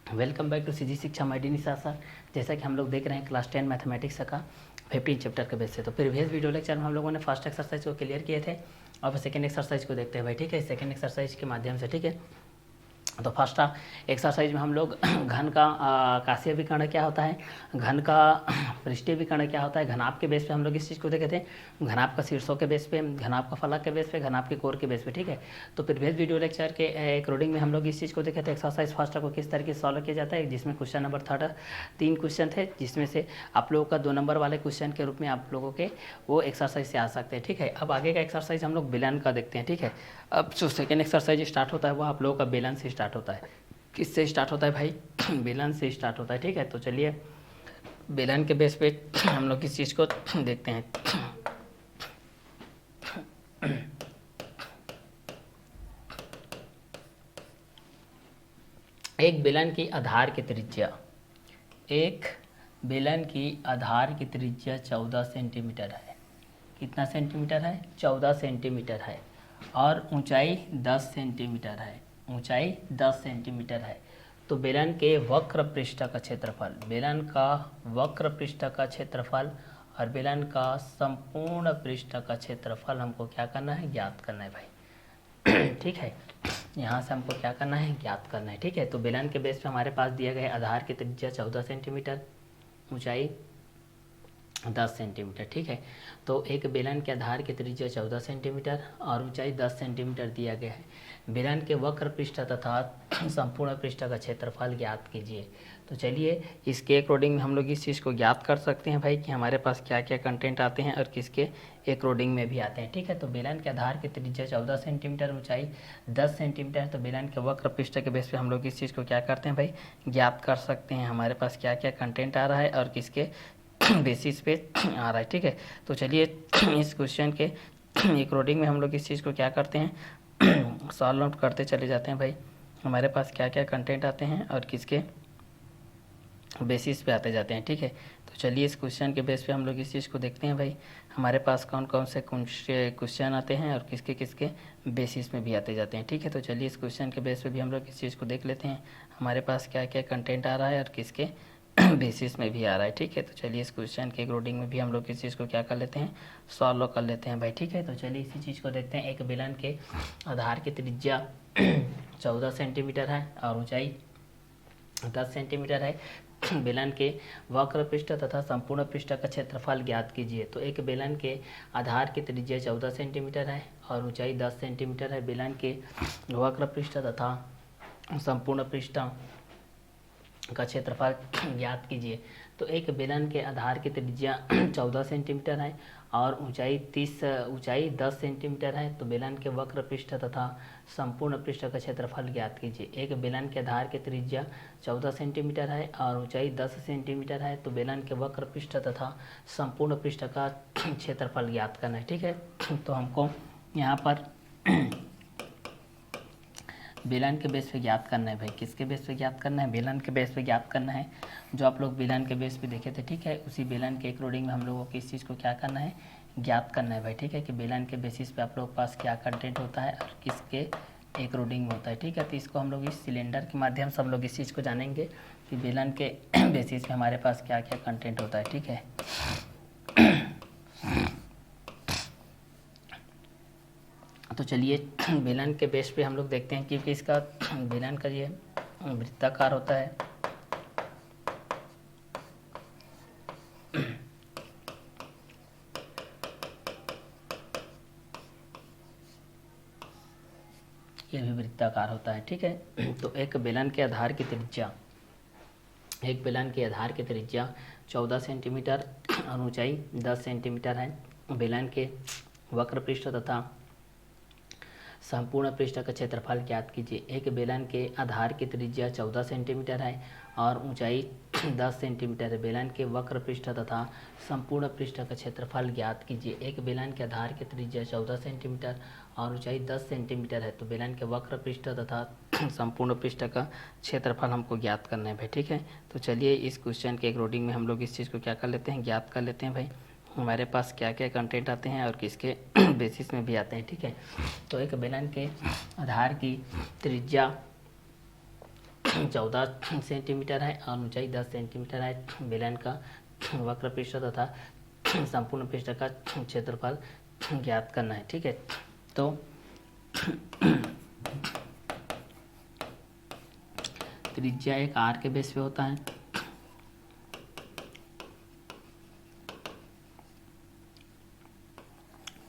Welcome back to CG शिक्षा माई निशा sir. जैसा कि हम लोग देख रहे हैं क्लास 10 मैथमेटिक्स का 15 चैप्टर के बेस से। तो प्रीवियस वीडियो लेक्चर में हम लोगों ने फर्स्ट एक्सरसाइज को क्लियर किए थे। अब सेकंड एक्सरसाइज को देखते हैं भाई, ठीक है। सेकंड एक्सरसाइज के माध्यम से, ठीक है। तो फर्स्ट एक्सरसाइज में हम लोग घन का काशीय विकर्ण क्या होता है, घन का पृष्ठीय विकर्ण क्या होता है, घनाभ के बेस पे हम लोग इस चीज़ को देखे थे। घनाभ का शीर्षों के बेस पे, घनाभ का फलक के बेस पे, घनाभ के कोर के बेस पे, ठीक है। तो प्रीवियस वीडियो लेक्चर के अकॉर्डिंग में हम लोग इस चीज़ को देखे थे। एक्सरसाइज फर्स्ट को किस तरीके से सॉल्व किया जाता है, जिसमें क्वेश्चन नंबर 3 क्वेश्चन थे, जिसमें से आप लोगों का 2 नंबर वाले क्वेश्चन के रूप में आप लोगों के वो एक्सरसाइज से आ सकते हैं, ठीक है। अब आगे का एक्सरसाइज हम लोग बेलन का देखते हैं, ठीक है। अब जो सेकेंड एक्सरसाइज स्टार्ट होता है वो आप लोगों का बेलन से स्टार्ट होता है। किससे स्टार्ट होता है भाई, बेलन से स्टार्ट होता है, ठीक है। तो चलिए बेलन के बेस पे हम लोग किस चीज़ को देखते हैं। एक बेलन की आधार की त्रिज्या, एक बेलन की आधार की त्रिज्या 14 सेंटीमीटर है। कितना सेंटीमीटर है, 14 सेंटीमीटर है। और ऊंचाई 10 सेंटीमीटर है, ऊंचाई 10 सेंटीमीटर है। तो बेलन के वक्र पृष्ठ का क्षेत्रफल, बेलन का वक्र पृष्ठ का क्षेत्रफल और बेलन का संपूर्ण पृष्ठ का क्षेत्रफल हमको क्या करना है, ज्ञात करना है भाई। ठीक है, यहाँ से हमको क्या करना है, ज्ञात करना है, ठीक है। तो बेलन के बेस पे हमारे पास दिया गया है आधार की त्रिज्या 14 सेंटीमीटर, ऊंचाई 10 सेंटीमीटर, ठीक है। तो एक बेलन के आधार की त्रिज्या 14 सेंटीमीटर और ऊंचाई 10 सेंटीमीटर दिया गया है। बेलन के वक्र पृष्ठ तथा संपूर्ण पृष्ठ का क्षेत्रफल ज्ञात कीजिए। तो चलिए इसके अकॉर्डिंग हम लोग इस चीज़ को ज्ञात कर सकते हैं भाई कि हमारे पास क्या क्या कंटेंट आते हैं और किसके अकॉर्डिंग में भी आते हैं, ठीक है। तो बेलन के आधार की त्रिज्या 14 सेंटीमीटर, ऊंचाई 10 सेंटीमीटर है। तो बेलन के वक्र पृष्ठ के बेस पे हम लोग इस चीज़ को क्या करते हैं भाई, ज्ञात कर सकते हैं हमारे पास क्या क्या कंटेंट आ रहा है और किसके बेसिस पे आ रहा है, ठीक है। तो चलिए इस क्वेश्चन के अकॉर्डिंग में हम लोग इस चीज़ को क्या करते हैं, सॉल्व आउट करते चले जाते हैं भाई। हमारे पास क्या क्या कंटेंट आते हैं और किसके बेसिस पे आते जाते हैं, ठीक है। तो चलिए इस क्वेश्चन के बेस पे हम लोग इस चीज़ को देखते हैं भाई, हमारे पास कौन कौन से क्वेश्चन आते हैं और किसके किसके बेसिस में भी आते जाते हैं, ठीक है। तो चलिए इस क्वेश्चन के बेस पे भी हम लोग इस चीज़ को देख लेते हैं, हमारे पास क्या क्या कंटेंट आ रहा है और किसके बेसिस में भी आ रहा है, ठीक है। तो चलिए इस क्वेश्चन के अकॉर्डिंग में भी हम लोग इस चीज़ को क्या कर लेते हैं, सॉल्व कर लेते हैं भाई, ठीक है। तो चलिए इसी चीज़ को देखते हैं। एक बेलन के आधार की त्रिज्या 14 सेंटीमीटर है और ऊंचाई 10 सेंटीमीटर है। बेलन के वक्र पृष्ठ तथा संपूर्ण पृष्ठ का क्षेत्रफल ज्ञात कीजिए। तो एक बेलन के आधार की त्रिज्या 14 सेंटीमीटर है और ऊंचाई 10 सेंटीमीटर है। बेलन के वक्र पृष्ठ तथा संपूर्ण पृष्ठ का क्षेत्रफल ज्ञात कीजिए। तो एक बेलन के आधार की त्रिज्या 14 सेंटीमीटर है और ऊंचाई 10 सेंटीमीटर है। तो बेलन के वक्र पृष्ठ तथा संपूर्ण पृष्ठ का क्षेत्रफल ज्ञात कीजिए। एक बेलन के आधार की त्रिज्या 14 सेंटीमीटर है और ऊंचाई 10 सेंटीमीटर है। तो बेलन के वक्र पृष्ठ तथा संपूर्ण पृष्ठ का क्षेत्रफल ज्ञात करना है, ठीक है। तो हमको यहाँ पर बेलन के बेस पे ज्ञात करना है भाई, किसके बेस पे ज्ञात करना है, बेलन के बेस पे ज्ञात करना है। जो आप लोग बेलन के बेस पे देखे थे, ठीक है, उसी बेलन के अकॉर्डिंग में हम लोगों को इस चीज़ को क्या करना है, ज्ञात करना है भाई, ठीक है। कि बेलन के बेसिस पे आप लोग के पास क्या कंटेंट होता है और किसके अकॉर्डिंग में होता है, ठीक है। तो इसको हम लोग इस सिलेंडर के माध्यम से हम लोग इस चीज़ को जानेंगे कि बेलन के बेसिस पे हमारे पास क्या क्या कंटेंट होता है, ठीक है। तो चलिए बेलन के बेस पे हम लोग देखते हैं, क्योंकि इसका बेलन का ये वृत्ताकार होता है। ये भी वृत्ताकार होता है, ठीक है। तो एक बेलन के आधार की त्रिज्या, एक बेलन के आधार की त्रिज्या 14 सेंटीमीटर और ऊंचाई 10 सेंटीमीटर है। बेलन के वक्र पृष्ठ तथा संपूर्ण पृष्ठ का क्षेत्रफल ज्ञात कीजिए। एक बेलन के आधार की त्रिज्या 14 सेंटीमीटर है और ऊंचाई 10 सेंटीमीटर है। बेलन के वक्र पृष्ठ तथा संपूर्ण पृष्ठ का क्षेत्रफल ज्ञात कीजिए। एक बेलन के आधार की त्रिज्या 14 सेंटीमीटर और ऊंचाई 10 सेंटीमीटर है। तो बेलन के वक्र पृष्ठ तथा संपूर्ण पृष्ठ का क्षेत्रफल हमको ज्ञात करना है भाई, ठीक है। तो चलिए इस क्वेश्चन के अकॉर्डिंग में हम लोग इस चीज़ को क्या कर लेते हैं, ज्ञात कर लेते हैं भाई, हमारे पास क्या क्या कंटेंट आते हैं और किसके बेसिस में भी आते हैं, ठीक है। तो एक बेलन के आधार की त्रिज्या 14 सेंटीमीटर है और ऊंचाई 10 सेंटीमीटर है। बेलन का वक्र पृष्ठ तथा संपूर्ण पृष्ठ का क्षेत्रफल ज्ञात करना है। ठीक है, तो त्रिज्या एक आर के बेस पे होता है,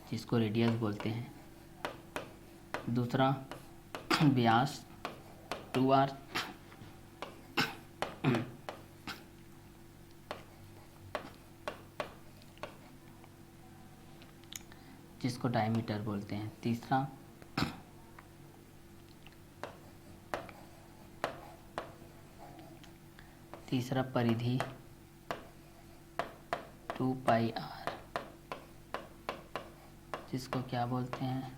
जिसको रेडियस बोलते हैं। दूसरा व्यास 2r, जिसको डायमीटर बोलते हैं। तीसरा परिधि 2πr, जिसको क्या बोलते हैं,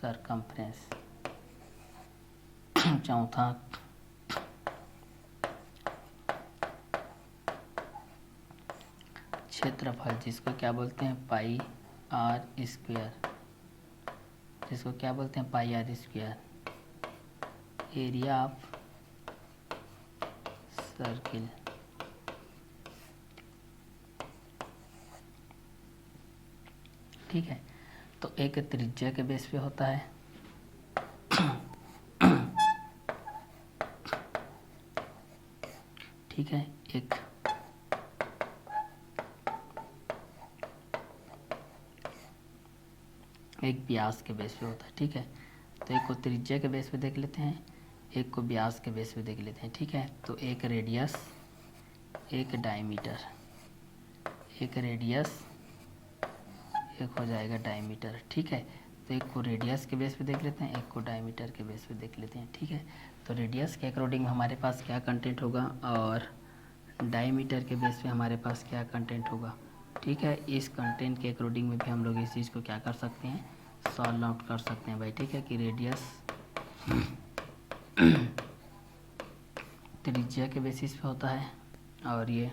सरकमफ्रेंस। चौथा क्षेत्रफल, जिसको क्या बोलते हैं, पाई आर स्क्वायर, जिसको क्या बोलते हैं, pi r square. Area of circle, ठीक है। तो एक त्रिज्या के बेस पे होता है, ठीक है, एक व्यास के बेस पे होता है। ठीक है, तो एक को त्रिज्या के बेस पे देख लेते हैं, एक को व्यास के बेस पे देख लेते हैं। ठीक है, तो एक रेडियस, एक डायमीटर, एक रेडियस, एक हो जाएगा डायमीटर। ठीक है, तो एक को रेडियस के बेस पे देख लेते हैं, एक को डायमीटर के बेस पे देख लेते हैं। ठीक है, तो रेडियस के अकॉर्डिंग हमारे पास क्या कंटेंट होगा और डायमीटर के बेस पे हमारे पास क्या कंटेंट होगा। ठीक है, इस कंटेंट के अकॉर्डिंग में भी हम लोग इस चीज़ को क्या कर सकते हैं, सॉल्व आउट कर सकते हैं भाई। ठीक है, कि रेडियस त्रिज्या के बेसिस पे होता है और ये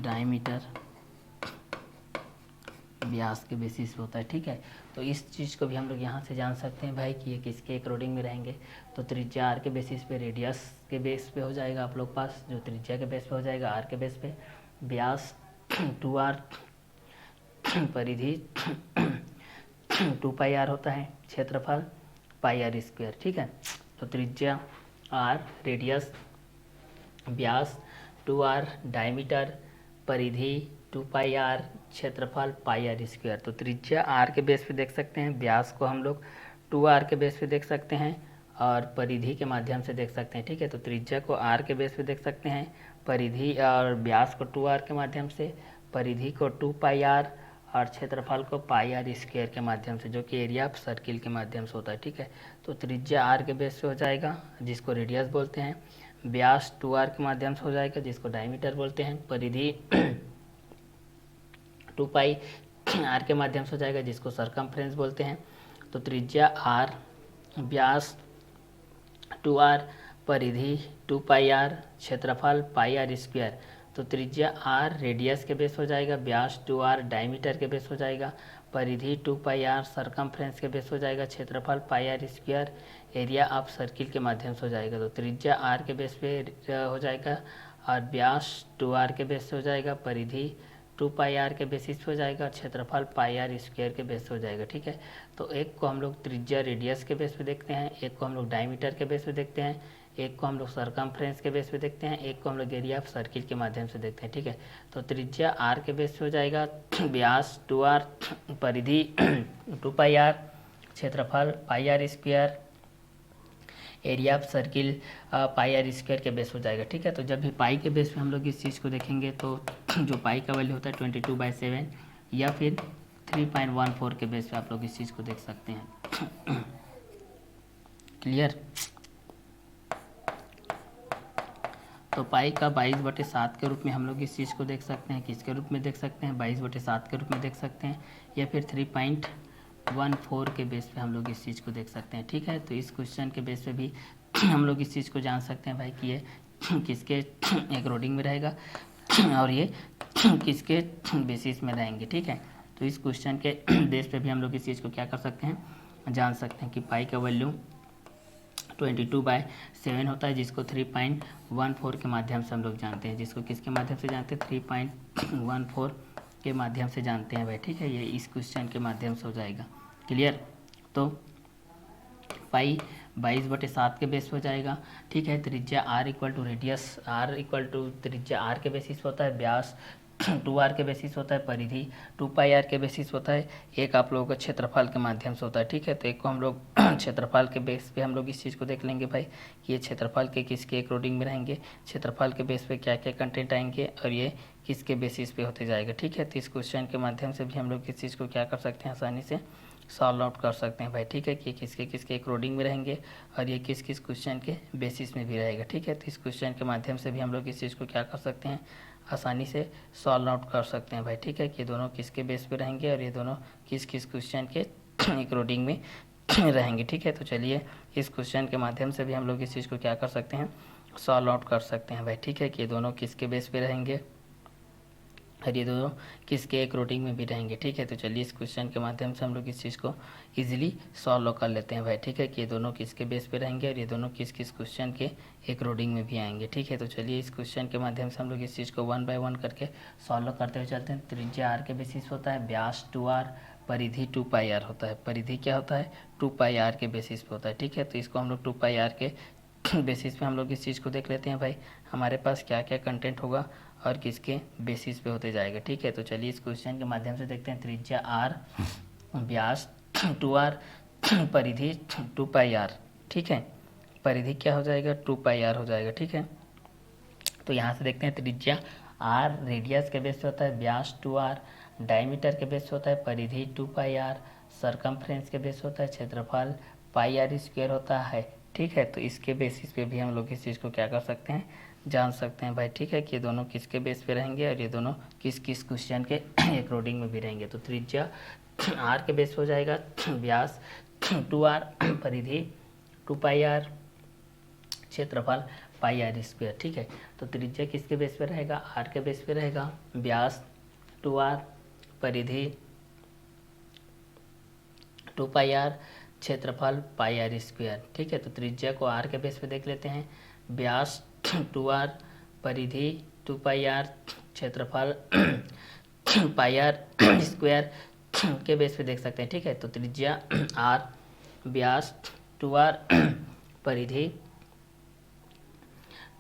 डायमीटर व्यास के बेसिस पे होता है। ठीक है, तो इस चीज़ को भी हम लोग यहाँ से जान सकते हैं भाई कि ये किसके अकॉर्डिंग में रहेंगे। तो त्रिज्या आर के बेसिस पे, रेडियस के बेस पे हो जाएगा आप लोग पास, जो त्रिज्या के बेस पे हो जाएगा आर के बेस पे, व्यास 2r, परिधि 2πr होता है, क्षेत्रफल पाई आर स्क्वायर। ठीक है, तो त्रिज्या r, रेडियस, व्यास 2r, डायमीटर, परिधि 2πr, क्षेत्रफल पाई आर स्क्वायर। तो त्रिज्या r के बेस पे देख सकते हैं, व्यास को हम लोग 2r के बेस पे देख सकते हैं और परिधि के माध्यम से देख सकते हैं। ठीक है, तो त्रिज्या को r के बेस पे देख सकते हैं, परिधि और व्यास को 2r के माध्यम से, परिधि को 2πr और क्षेत्रफल को पाई आर स्क्वायर के माध्यम से, जो कि एरिया ऑफ सर्किल के माध्यम से होता है। ठीक है, तो त्रिज्या r के बेस पे हो जाएगा, जिसको रेडियस बोलते हैं, व्यास 2r के माध्यम से हो जाएगा, जिसको डायमीटर बोलते हैं, परिधि 2πr के माध्यम से हो जाएगा, जिसको सरकमफ्रेंस बोलते हैं। तो त्रिज्या r, व्यास 2r, परिधि 2πr, क्षेत्रफल पाई आर स्क्वायर। तो त्रिज्या r रेडियस के बेस हो जाएगा, व्यास 2r डायमीटर के बेस हो जाएगा, परिधि 2πr सरकमफ्रेंस के बेस हो जाएगा, क्षेत्रफल pi r square area of circle के माध्यम से हो जाएगा। तो त्रिज्या r के बेस पे हो जाएगा और व्यास 2r के बेस से हो जाएगा, परिधि 2πr के बेसिस पे हो जाएगा, क्षेत्रफल पाई आर स्क्वायर के बेस हो जाएगा। ठीक है, तो एक को हम लोग त्रिज्या रेडियस के बेस पे देखते हैं, एक को हम लोग डायमीटर के बेस पे देखते हैं, एक को हम लोग सरकमफ्रेंस के बेस पे देखते हैं, एक को हम लोग एरिया ऑफ सर्किल के माध्यम से देखते हैं। ठीक है, तो त्रिज्या r के बेस पे हो जाएगा, व्यास 2r, परिधि 2πr, क्षेत्रफल pi r square, area of circle pi r square के बेस हो जाएगा। ठीक है, तो जब भी पाई के बेस पे हम लोग इस चीज़ को देखेंगे तो जो पाई का वैल्यू होता है 22/7 या फिर 3.14 के बेस पे आप लोग इस चीज़ को देख सकते हैं। क्लियर? तो पाई का 22/7 के रूप में हम लोग इस चीज़ को देख सकते हैं, किसके रूप में देख सकते हैं, 22/7 के रूप में देख सकते हैं, या फिर 3.14 के बेस पे हम लोग इस चीज़ को देख सकते हैं। ठीक है, तो इस क्वेश्चन के बेस पे भी हम लोग इस चीज़ को जान सकते हैं भाई कि ये किसके अकॉर्डिंग में रहेगा और ये किसके बेसिस में रहेंगे, ठीक है। तो इस क्वेश्चन के बेस पे भी हम लोग इस चीज़ को क्या कर सकते हैं, जान सकते हैं कि पाई का वैल्यू 22/7 होता है, जिसको 3.14 के माध्यम से हम लोग जानते हैं, जिसको किसके माध्यम से जानते हैं, 3.14 के माध्यम से जानते हैं भाई, ठीक है। ये इस क्वेश्चन के माध्यम से हो जाएगा, क्लियर। तो पाई 22/7 के बेस हो जाएगा, ठीक है। त्रिज्या r equal to radius r equal to त्रिज्या r के बेसिस होता है, व्यास 2r के बेसिस होता है, परिधि 2πr के बेसिस होता है, एक आप लोगों का क्षेत्रफल के माध्यम से होता है, ठीक है। तो एक को हम लोग क्षेत्रफल के बेस पे हम लोग इस चीज़ को देख लेंगे भाई कि ये क्षेत्रफल के किसके अकॉर्डिंग में रहेंगे, क्षेत्रफल के बेस पे क्या क्या कंटेंट आएंगे और ये किसके बेसिस पे होते जाएगा, ठीक है। तो इस क्वेश्चन के माध्यम से भी हम लोग इस चीज़ को क्या कर सकते हैं, आसानी से सॉल्व आउट कर सकते हैं भाई, ठीक है, कि किसके किसके अकॉर्डिंग में रहेंगे और ये किस किस क्वेश्चन के बेसिस में भी रहेगा, ठीक है। तो इस क्वेश्चन के माध्यम से भी हम लोग इस चीज़ को क्या कर सकते हैं, आसानी से सॉल्व आउट कर सकते हैं भाई, ठीक है, कि ये दोनों किसके बेस पे रहेंगे और ये दोनों किस किस क्वेश्चन के अकॉर्डिंग में रहेंगे, ठीक है। तो चलिए इस क्वेश्चन के माध्यम से भी हम लोग इस चीज़ को क्या कर सकते हैं, सॉल्व आउट कर सकते हैं भाई, ठीक है, कि ये दोनों किसके बेस पे रहेंगे और ये दोनों किसके अकॉर्डिंग में भी रहेंगे, ठीक है। तो चलिए इस क्वेश्चन के माध्यम से हम लोग इस चीज़ को इजीली सॉल्व कर लेते हैं भाई, ठीक है, कि ये दोनों किसके बेस पे रहेंगे और ये दोनों किस किस क्वेश्चन के अकॉर्डिंग में भी आएंगे, ठीक है। तो चलिए इस क्वेश्चन के माध्यम से हम लोग इस चीज़ को 1 बाय 1 करके सॉल्व करते हुए चलते हैं। त्रिज्या r के बेसिस होता है, व्यास 2r, परिधि 2πr होता है, परिधि क्या होता है, 2πr के बेसिस पे होता है, ठीक है। तो इसको हम लोग 2πr के बेसिस पे हम लोग इस चीज़ को देख लेते हैं भाई, हमारे पास क्या क्या कंटेंट होगा और किसके बेसिस पे होते जाएगा, ठीक है। तो चलिए इस क्वेश्चन के माध्यम से देखते हैं। त्रिज्या r, व्यास 2r, परिधि 2πr, ठीक है। परिधि क्या हो जाएगा, 2πr हो जाएगा, ठीक है। तो यहाँ से देखते हैं, त्रिज्या r रेडियस के बेस पे होता है, व्यास 2r डायमीटर के बेस होता है, परिधि 2πr सरकमफ्रेंस के बेस होता है, क्षेत्रफल πr² होता है, ठीक है। तो इसके बेसिस पे भी हम लोग इस चीज़ को क्या कर सकते हैं, जान सकते हैं भाई, ठीक है, कि ये दोनों किसके बेस पे रहेंगे और ये दोनों किस किस क्वेश्चन के अकॉर्डिंग में भी रहेंगे। तो त्रिज्या r के बेस हो जाएगा, व्यास 2r, परिधि 2πr, क्षेत्रफल πr², ठीक है। तो त्रिज्या किसके बेस पे रहेगा, r के बेस पे रहेगा, व्यास 2r, परिधि 2πr, क्षेत्रफल πr², ठीक है। तो त्रिज्या को r के बेस पे देख लेते हैं, व्यास 2r, परिधि 2πr, क्षेत्रफल πr² के बेस पे देख सकते हैं, ठीक है। तो त्रिज्या r, व्यास 2r, परिधि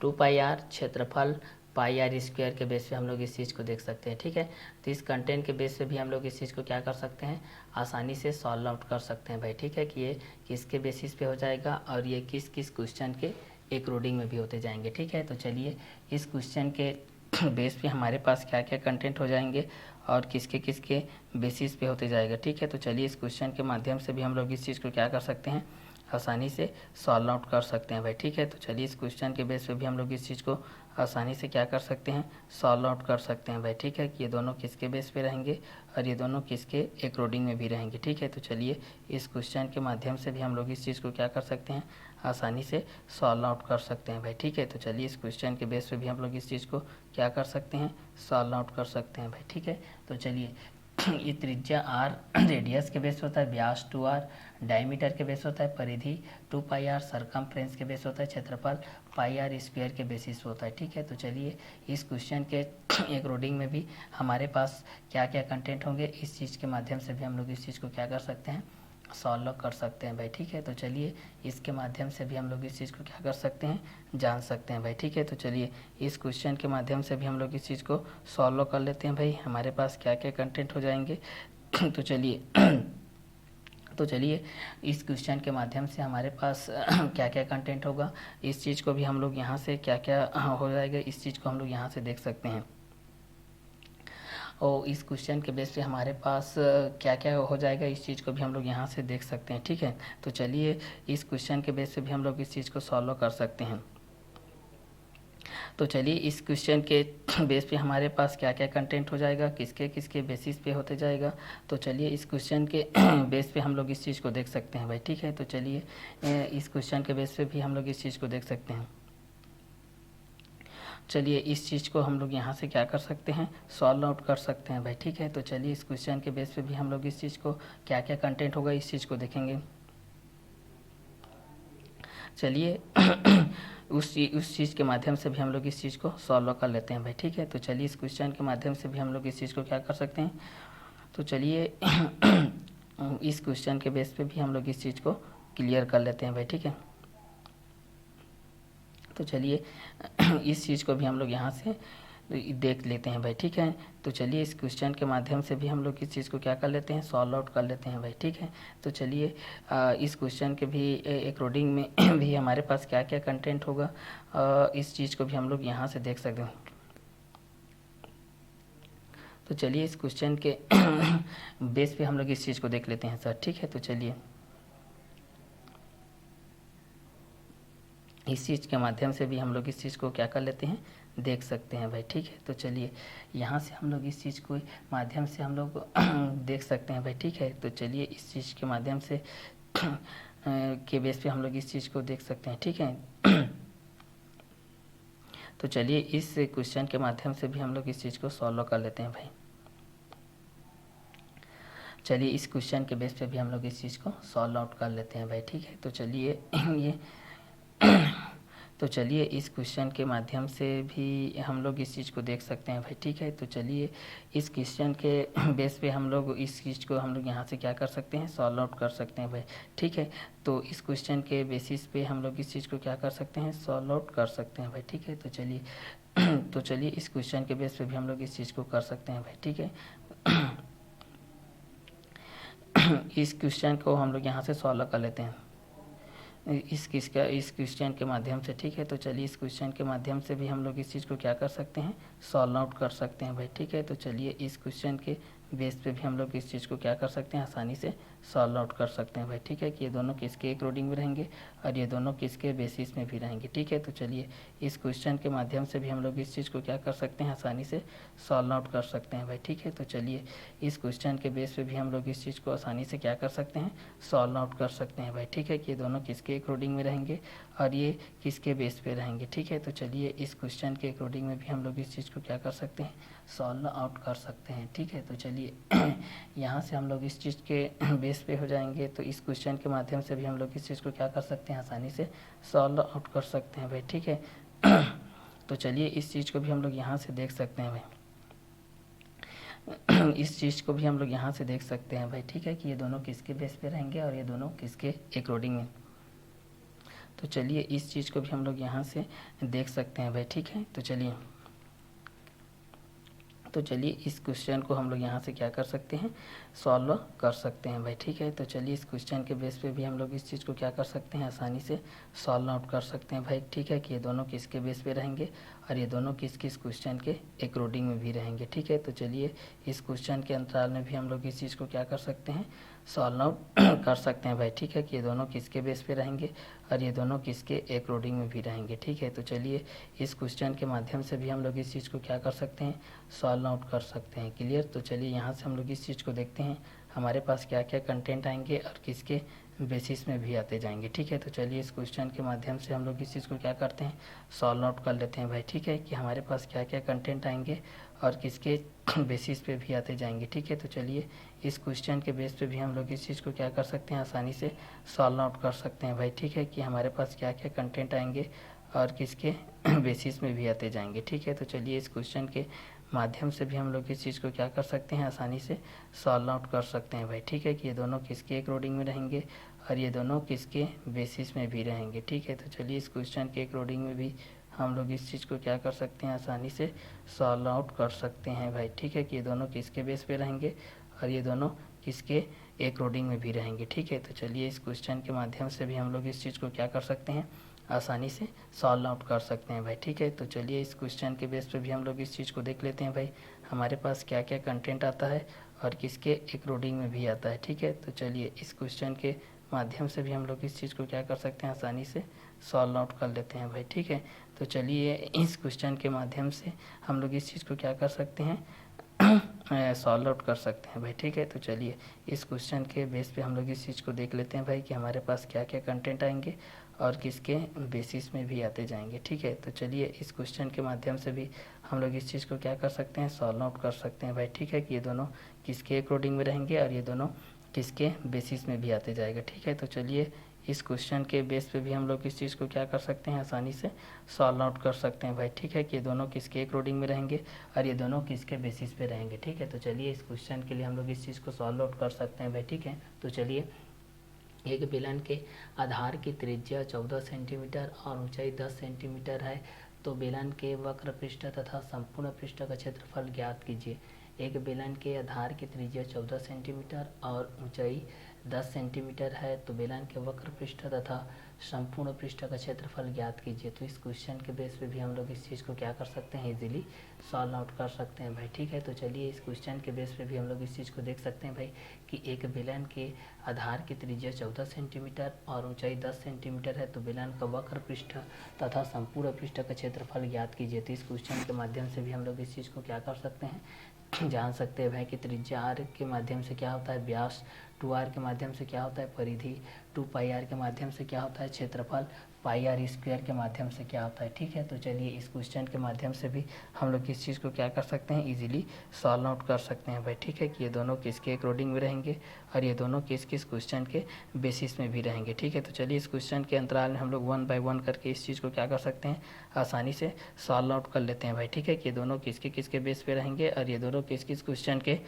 2πr, क्षेत्रफल πr² के बेस पे हम लोग इस चीज़ को देख सकते हैं, ठीक है। तो इस कंटेंट के बेस पे भी हम लोग इस चीज़ को क्या कर सकते हैं, आसानी से सॉल्व आउट कर सकते हैं भाई, ठीक है, कि ये किसके बेसिस पे हो जाएगा और ये किस किस क्वेश्चन के अकॉर्डिंग में भी होते जाएंगे, ठीक है। तो चलिए इस क्वेश्चन के बेस पे हमारे पास क्या क्या कंटेंट हो जाएंगे और किसके किसके बेसिस पे होते जाएगा, ठीक है। तो चलिए इस क्वेश्चन के माध्यम से भी हम लोग इस चीज़ को क्या कर सकते हैं, आसानी से सॉल्व आउट कर सकते हैं भाई, ठीक है। तो चलिए इस क्वेश्चन के बेस पे भी हम लोग इस चीज़ को आसानी से क्या कर सकते हैं, सॉल्व आउट कर सकते हैं भाई, ठीक है, कि ये दोनों किसके बेस पे रहेंगे और ये दोनों किसके अकॉर्डिंग में भी रहेंगे, ठीक है। तो चलिए इस क्वेश्चन के माध्यम से भी हम लोग इस चीज़ को क्या कर सकते हैं, आसानी से सॉल्व आउट कर सकते हैं भाई, ठीक है। तो चलिए इस क्वेश्चन के बेस पे भी हम लोग इस चीज़ को क्या कर सकते हैं, सॉल्व आउट कर सकते हैं भाई, ठीक है। तो चलिए ये त्रिज्या r रेडियस के बेस होता है, व्यास 2r डायमीटर के बेस होता है, परिधि 2πr सरकमफ्रेंस के बेस होता है, क्षेत्रफल πr² के बेसिस होता है, ठीक है। तो चलिए इस क्वेश्चन के अकॉर्डिंग में भी हमारे पास क्या क्या कंटेंट होंगे, इस चीज़ के माध्यम से भी हम लोग इस चीज़ को क्या कर सकते हैं, सॉल्व कर सकते हैं भाई, ठीक है। तो चलिए इसके माध्यम से भी हम लोग इस चीज़ को क्या कर सकते हैं, जान सकते हैं भाई, ठीक है। तो चलिए इस क्वेश्चन के माध्यम से भी हम लोग इस चीज़ को सॉल्व कर लेते हैं भाई, हमारे पास क्या क्या कंटेंट हो जाएंगे। तो चलिए इस क्वेश्चन के माध्यम से हमारे पास क्या क्या कंटेंट होगा, इस चीज़ को भी हम लोग यहाँ से क्या क्या हो जाएगा, इस चीज़ को हम लोग यहाँ से देख सकते हैं। और इस क्वेश्चन के बेस पे हमारे पास क्या क्या हो जाएगा, इस चीज़ को भी हम लोग यहाँ से देख सकते हैं, ठीक है। तो चलिए इस क्वेश्चन के बेस पे भी हम लोग इस चीज़ को सॉल्व कर सकते हैं। तो चलिए इस क्वेश्चन के बेस पे हमारे पास क्या क्या कंटेंट हो जाएगा, किसके किसके बेसिस पे होते जाएगा। तो चलिए इस क्वेश्चन के बेस पे हम लोग इस चीज़ को देख सकते हैं भाई, ठीक है। तो चलिए इस क्वेश्चन के बेस पे भी हम लोग इस चीज़ को देख सकते हैं। चलिए इस चीज़ को हम लोग यहाँ से क्या कर सकते हैं, सॉल्व आउट कर सकते हैं भाई। ठीक है, तो चलिए इस क्वेश्चन के बेस पे भी हम लोग इस चीज़ को क्या क्या कंटेंट होगा इस चीज़ को देखेंगे। चलिए उस चीज़ के माध्यम से भी हम लोग इस चीज़ को सॉल्व कर लेते हैं भाई। ठीक है, तो चलिए इस क्वेश्चन के माध्यम से भी हम लोग इस चीज़ को क्या कर सकते हैं, तो चलिए इस क्वेश्चन के बेस पे भी हम लोग इस चीज़ को क्लियर कर लेते हैं भाई। ठीक है, तो चलिए इस चीज़ को भी हम लोग यहाँ से देख लेते हैं भाई। ठीक है, तो चलिए इस क्वेश्चन के माध्यम से भी हम लोग इस चीज़ को क्या कर लेते हैं, सॉल्व आउट कर लेते हैं भाई। ठीक है, तो चलिए इस क्वेश्चन के भी अकॉर्डिंग में भी हमारे पास क्या क्या कंटेंट होगा इस चीज़ को भी हम लोग यहाँ से देख सकते हैं। तो चलिए इस क्वेश्चन के बेस पे हम लोग इस चीज़ को देख लेते हैं सर। ठीक है, तो चलिए इस चीज़ के माध्यम से भी हम लोग इस चीज़ को क्या कर लेते हैं, देख सकते हैं भाई। ठीक है, तो चलिए यहाँ से हम लोग इस चीज़ को माध्यम से हम लोग देख सकते हैं भाई। ठीक है, तो चलिए इस चीज़ के माध्यम से के बेस पे हम लोग इस चीज़ को देख सकते हैं। ठीक है, तो चलिए इस क्वेश्चन के माध्यम से भी हम लोग इस चीज़ को सॉल्व कर लेते हैं भाई। चलिए इस क्वेश्चन के बेस पे भी हम लोग इस चीज़ को सॉल्व आउट कर लेते हैं भाई। ठीक है, तो चलिए ये तो चलिए इस क्वेश्चन के माध्यम से भी हम लोग इस चीज़ को देख सकते हैं भाई। ठीक है, तो चलिए इस क्वेश्चन के बेस पे हम लोग इस चीज़ को हम लोग यहाँ से क्या कर सकते हैं, सॉल्व आउट कर सकते हैं भाई। ठीक है, तो इस क्वेश्चन के बेसिस पे हम लोग इस चीज़ को क्या कर सकते हैं, सॉल्व आउट कर सकते हैं भाई। ठीक है, तो चलिए तो चलिए इस क्वेश्चन के बेस पे भी हम लोग इस चीज़ को कर सकते हैं भाई। ठीक है, इस क्वेश्चन को हम लोग यहाँ से सॉल्व कर लेते हैं इस क्वेश्चन के माध्यम से। ठीक है, तो चलिए इस क्वेश्चन के माध्यम से भी हम लोग इस चीज़ को क्या कर सकते हैं, सॉल्व आउट कर सकते हैं भाई। ठीक है, तो चलिए इस क्वेश्चन के बेस पे भी हम लोग इस चीज़ को क्या कर सकते हैं, आसानी से सॉल्व आउट कर सकते हैं भाई। ठीक है, कि ये दोनों किसके अकॉर्डिंग में रहेंगे और ये दोनों किसके बेसिस में भी रहेंगे। ठीक है, तो चलिए इस क्वेश्चन के माध्यम से भी हम लोग इस चीज़ को क्या कर सकते हैं, आसानी से सॉल्व आउट कर सकते हैं भाई। ठीक है, तो चलिए इस क्वेश्चन के बेस पे भी हम लोग इस चीज़ को आसानी से क्या कर सकते हैं, सॉल्व आउट कर सकते हैं भाई। ठीक है, कि ये दोनों किसके अकॉर्डिंग में रहेंगे और ये किसके बेस पे रहेंगे। ठीक है, तो चलिए इस क्वेश्चन के अकॉर्डिंग में भी हम लोग इस चीज़ को क्या कर सकते हैं, सॉल्व आउट कर सकते हैं। ठीक है, तो चलिए यहाँ से हम लोग इस चीज़ के बेस पे हो जाएंगे, तो इस क्वेश्चन के माध्यम से भी हम लोग इस चीज़ को क्या कर सकते हैं, आसानी से सॉल्व आउट कर सकते हैं भाई। ठीक है, तो चलिए इस चीज़ को भी हम लोग यहाँ से देख सकते हैं भाई। इस चीज़ को भी हम लोग यहाँ से देख सकते हैं भाई। ठीक है, कि ये दोनों किसके बेस पे रहेंगे और ये दोनों किसके अकॉर्डिंग में। तो चलिए इस चीज़ को भी हम लोग यहाँ से देख सकते हैं भाई। ठीक है, तो चलिए इस क्वेश्चन को हम लोग यहाँ से क्या कर सकते हैं, सॉल्व कर सकते हैं भाई। ठीक है, तो चलिए इस क्वेश्चन के बेस पे भी हम लोग इस चीज़ को क्या कर सकते हैं, आसानी से सॉल्व आउट कर सकते हैं भाई। ठीक है, कि ये दोनों किसके बेस पे रहेंगे और ये दोनों किस क्वेश्चन के अकॉर्डिंग में भी रहेंगे। ठीक है, तो चलिए इस क्वेश्चन के अंतराल में भी हम लोग इस चीज़ को क्या कर सकते हैं, सॉल्व आउट कर सकते हैं भाई। ठीक है, कि ये दोनों किसके बेस पे रहेंगे और ये दोनों किसके अकॉर्डिंग में भी रहेंगे। ठीक है, तो चलिए इस क्वेश्चन के माध्यम से भी हम लोग इस चीज़ को क्या कर सकते हैं, सॉल्व आउट कर सकते हैं। क्लियर, तो चलिए यहाँ से हम लोग इस चीज़ को देखते हैं हमारे पास क्या क्या कंटेंट आएंगे और किसके बेसिस में भी आते जाएंगे। ठीक है, तो चलिए इस क्वेश्चन के माध्यम से हम लोग इस चीज़ को क्या करते हैं, सॉल्व आउट कर लेते हैं भाई। ठीक है, कि हमारे पास क्या क्या कंटेंट आएंगे और किसके बेसिस पे भी आते जाएंगे। ठीक है, तो चलिए इस क्वेश्चन के बेस पे भी हम लोग इस चीज़ को क्या कर सकते हैं, आसानी से सॉल्व आउट कर सकते हैं भाई। ठीक है, कि हमारे पास क्या क्या कंटेंट आएंगे और किसके बेसिस में भी आते जाएंगे। ठीक है, तो चलिए इस क्वेश्चन के माध्यम से भी हम लोग इस चीज़ को क्या कर सकते हैं, आसानी से सॉल्व आउट कर सकते हैं भाई। ठीक है, कि ये दोनों किसके अकॉर्डिंग में रहेंगे और ये दोनों किसके बेसिस में भी रहेंगे। ठीक है, तो चलिए इस क्वेश्चन के अकॉर्डिंग में भी हम लोग इस चीज़ को क्या कर सकते हैं, आसानी से सॉल्व आउट कर सकते हैं भाई। ठीक है, कि ये दोनों किसके बेस पे रहेंगे और ये दोनों किसके अकॉर्डिंग में भी रहेंगे। ठीक है, तो चलिए इस क्वेश्चन के माध्यम से भी हम लोग इस चीज़ को क्या कर सकते हैं, आसानी से सॉल्व आउट कर सकते हैं भाई। ठीक है, तो चलिए इस क्वेश्चन के बेस पे भी हम लोग इस चीज़ को देख लेते हैं भाई, हमारे पास क्या क्या कंटेंट आता है और किसके अकॉर्डिंग में भी आता है। ठीक है, तो चलिए इस क्वेश्चन के माध्यम से भी हम लोग इस चीज़ को क्या कर सकते हैं, आसानी से सॉल्व आउट कर लेते हैं भाई। ठीक है, तो चलिए इस क्वेश्चन के माध्यम से हम लोग इस चीज़ को क्या कर सकते हैं, सॉल्व आउट कर सकते हैं भाई। ठीक है, तो चलिए इस क्वेश्चन के बेस पे हम लोग इस चीज़ को देख लेते हैं भाई कि हमारे पास क्या क्या कंटेंट आएंगे और किसके बेसिस में भी आते जाएंगे। ठीक है, तो चलिए इस क्वेश्चन के माध्यम से भी हम लोग इस चीज़ को क्या कर सकते हैं, सॉल्व आउट कर सकते हैं भाई। ठीक है, कि ये दोनों किसके अकॉर्डिंग में रहेंगे और ये दोनों किसके बेसिस में भी आते जाएगा। ठीक है, तो चलिए इस क्वेश्चन के बेस पे भी हम लोग इस चीज़ को क्या कर सकते हैं, आसानी से सॉल्व आउट कर सकते हैं भाई। ठीक है, कि ये दोनों किसके अकॉर्डिंग में रहेंगे और ये दोनों किसके बेसिस पे रहेंगे। ठीक है, तो चलिए इस क्वेश्चन के लिए हम लोग इस चीज़ को सॉल्व आउट कर सकते हैं भाई। ठीक है, तो चलिए एक बेलन के आधार की त्रिज्या 14 सेंटीमीटर और ऊंचाई 10 सेंटीमीटर है, तो बेलन के वक्र पृष्ठ तथा संपूर्ण पृष्ठ का क्षेत्रफल ज्ञात कीजिए। एक बेलन के आधार की त्रिज्या 14 सेंटीमीटर और ऊंचाई 10 सेंटीमीटर है, तो बेलन के वक्र पृष्ठ तथा संपूर्ण पृष्ठ का क्षेत्रफल ज्ञात कीजिए। तो इस क्वेश्चन के बेस पे भी हम लोग इस चीज़ को क्या कर सकते हैं, इजीली सॉल्व आउट कर सकते हैं भाई। ठीक है, तो चलिए इस क्वेश्चन के बेस पे भी हम लोग इस चीज़ को देख सकते हैं भाई कि एक बेलन के आधार की त्रिज्या 14 सेंटीमीटर और ऊंचाई 10 सेंटीमीटर है, तो बेलन का वक्र पृष्ठ तथा संपूर्ण पृष्ठ का क्षेत्रफल ज्ञात कीजिए। तो इस क्वेश्चन के माध्यम से भी हम लोग इस चीज़ को क्या कर सकते हैं, जान सकते हैं भाई कि त्रिज्या आर के माध्यम से क्या होता है व्यास, 2r के माध्यम से क्या होता है परिधि, 2πr के माध्यम से क्या होता है क्षेत्रफल, πr² के माध्यम से क्या होता है। ठीक है, तो चलिए इस क्वेश्चन के माध्यम से भी हम लोग इस चीज़ को क्या कर सकते हैं, इजीली सॉल्व आउट कर सकते हैं भाई। ठीक है, कि ये दोनों किसके अकॉर्डिंग में रहेंगे और ये दोनों किस किस क्वेश्चन के बेसिस में भी रहेंगे। ठीक है, तो चलिए इस क्वेश्चन के अंतराल में हम लोग 1 बाय 1 करके इस चीज़ को क्या कर सकते हैं, आसानी से सॉल्व आउट कर लेते हैं भाई। ठीक है, कि ये दोनों किसके किसके बेस पे रहेंगे और ये दोनों किस किस क्वेश्चन के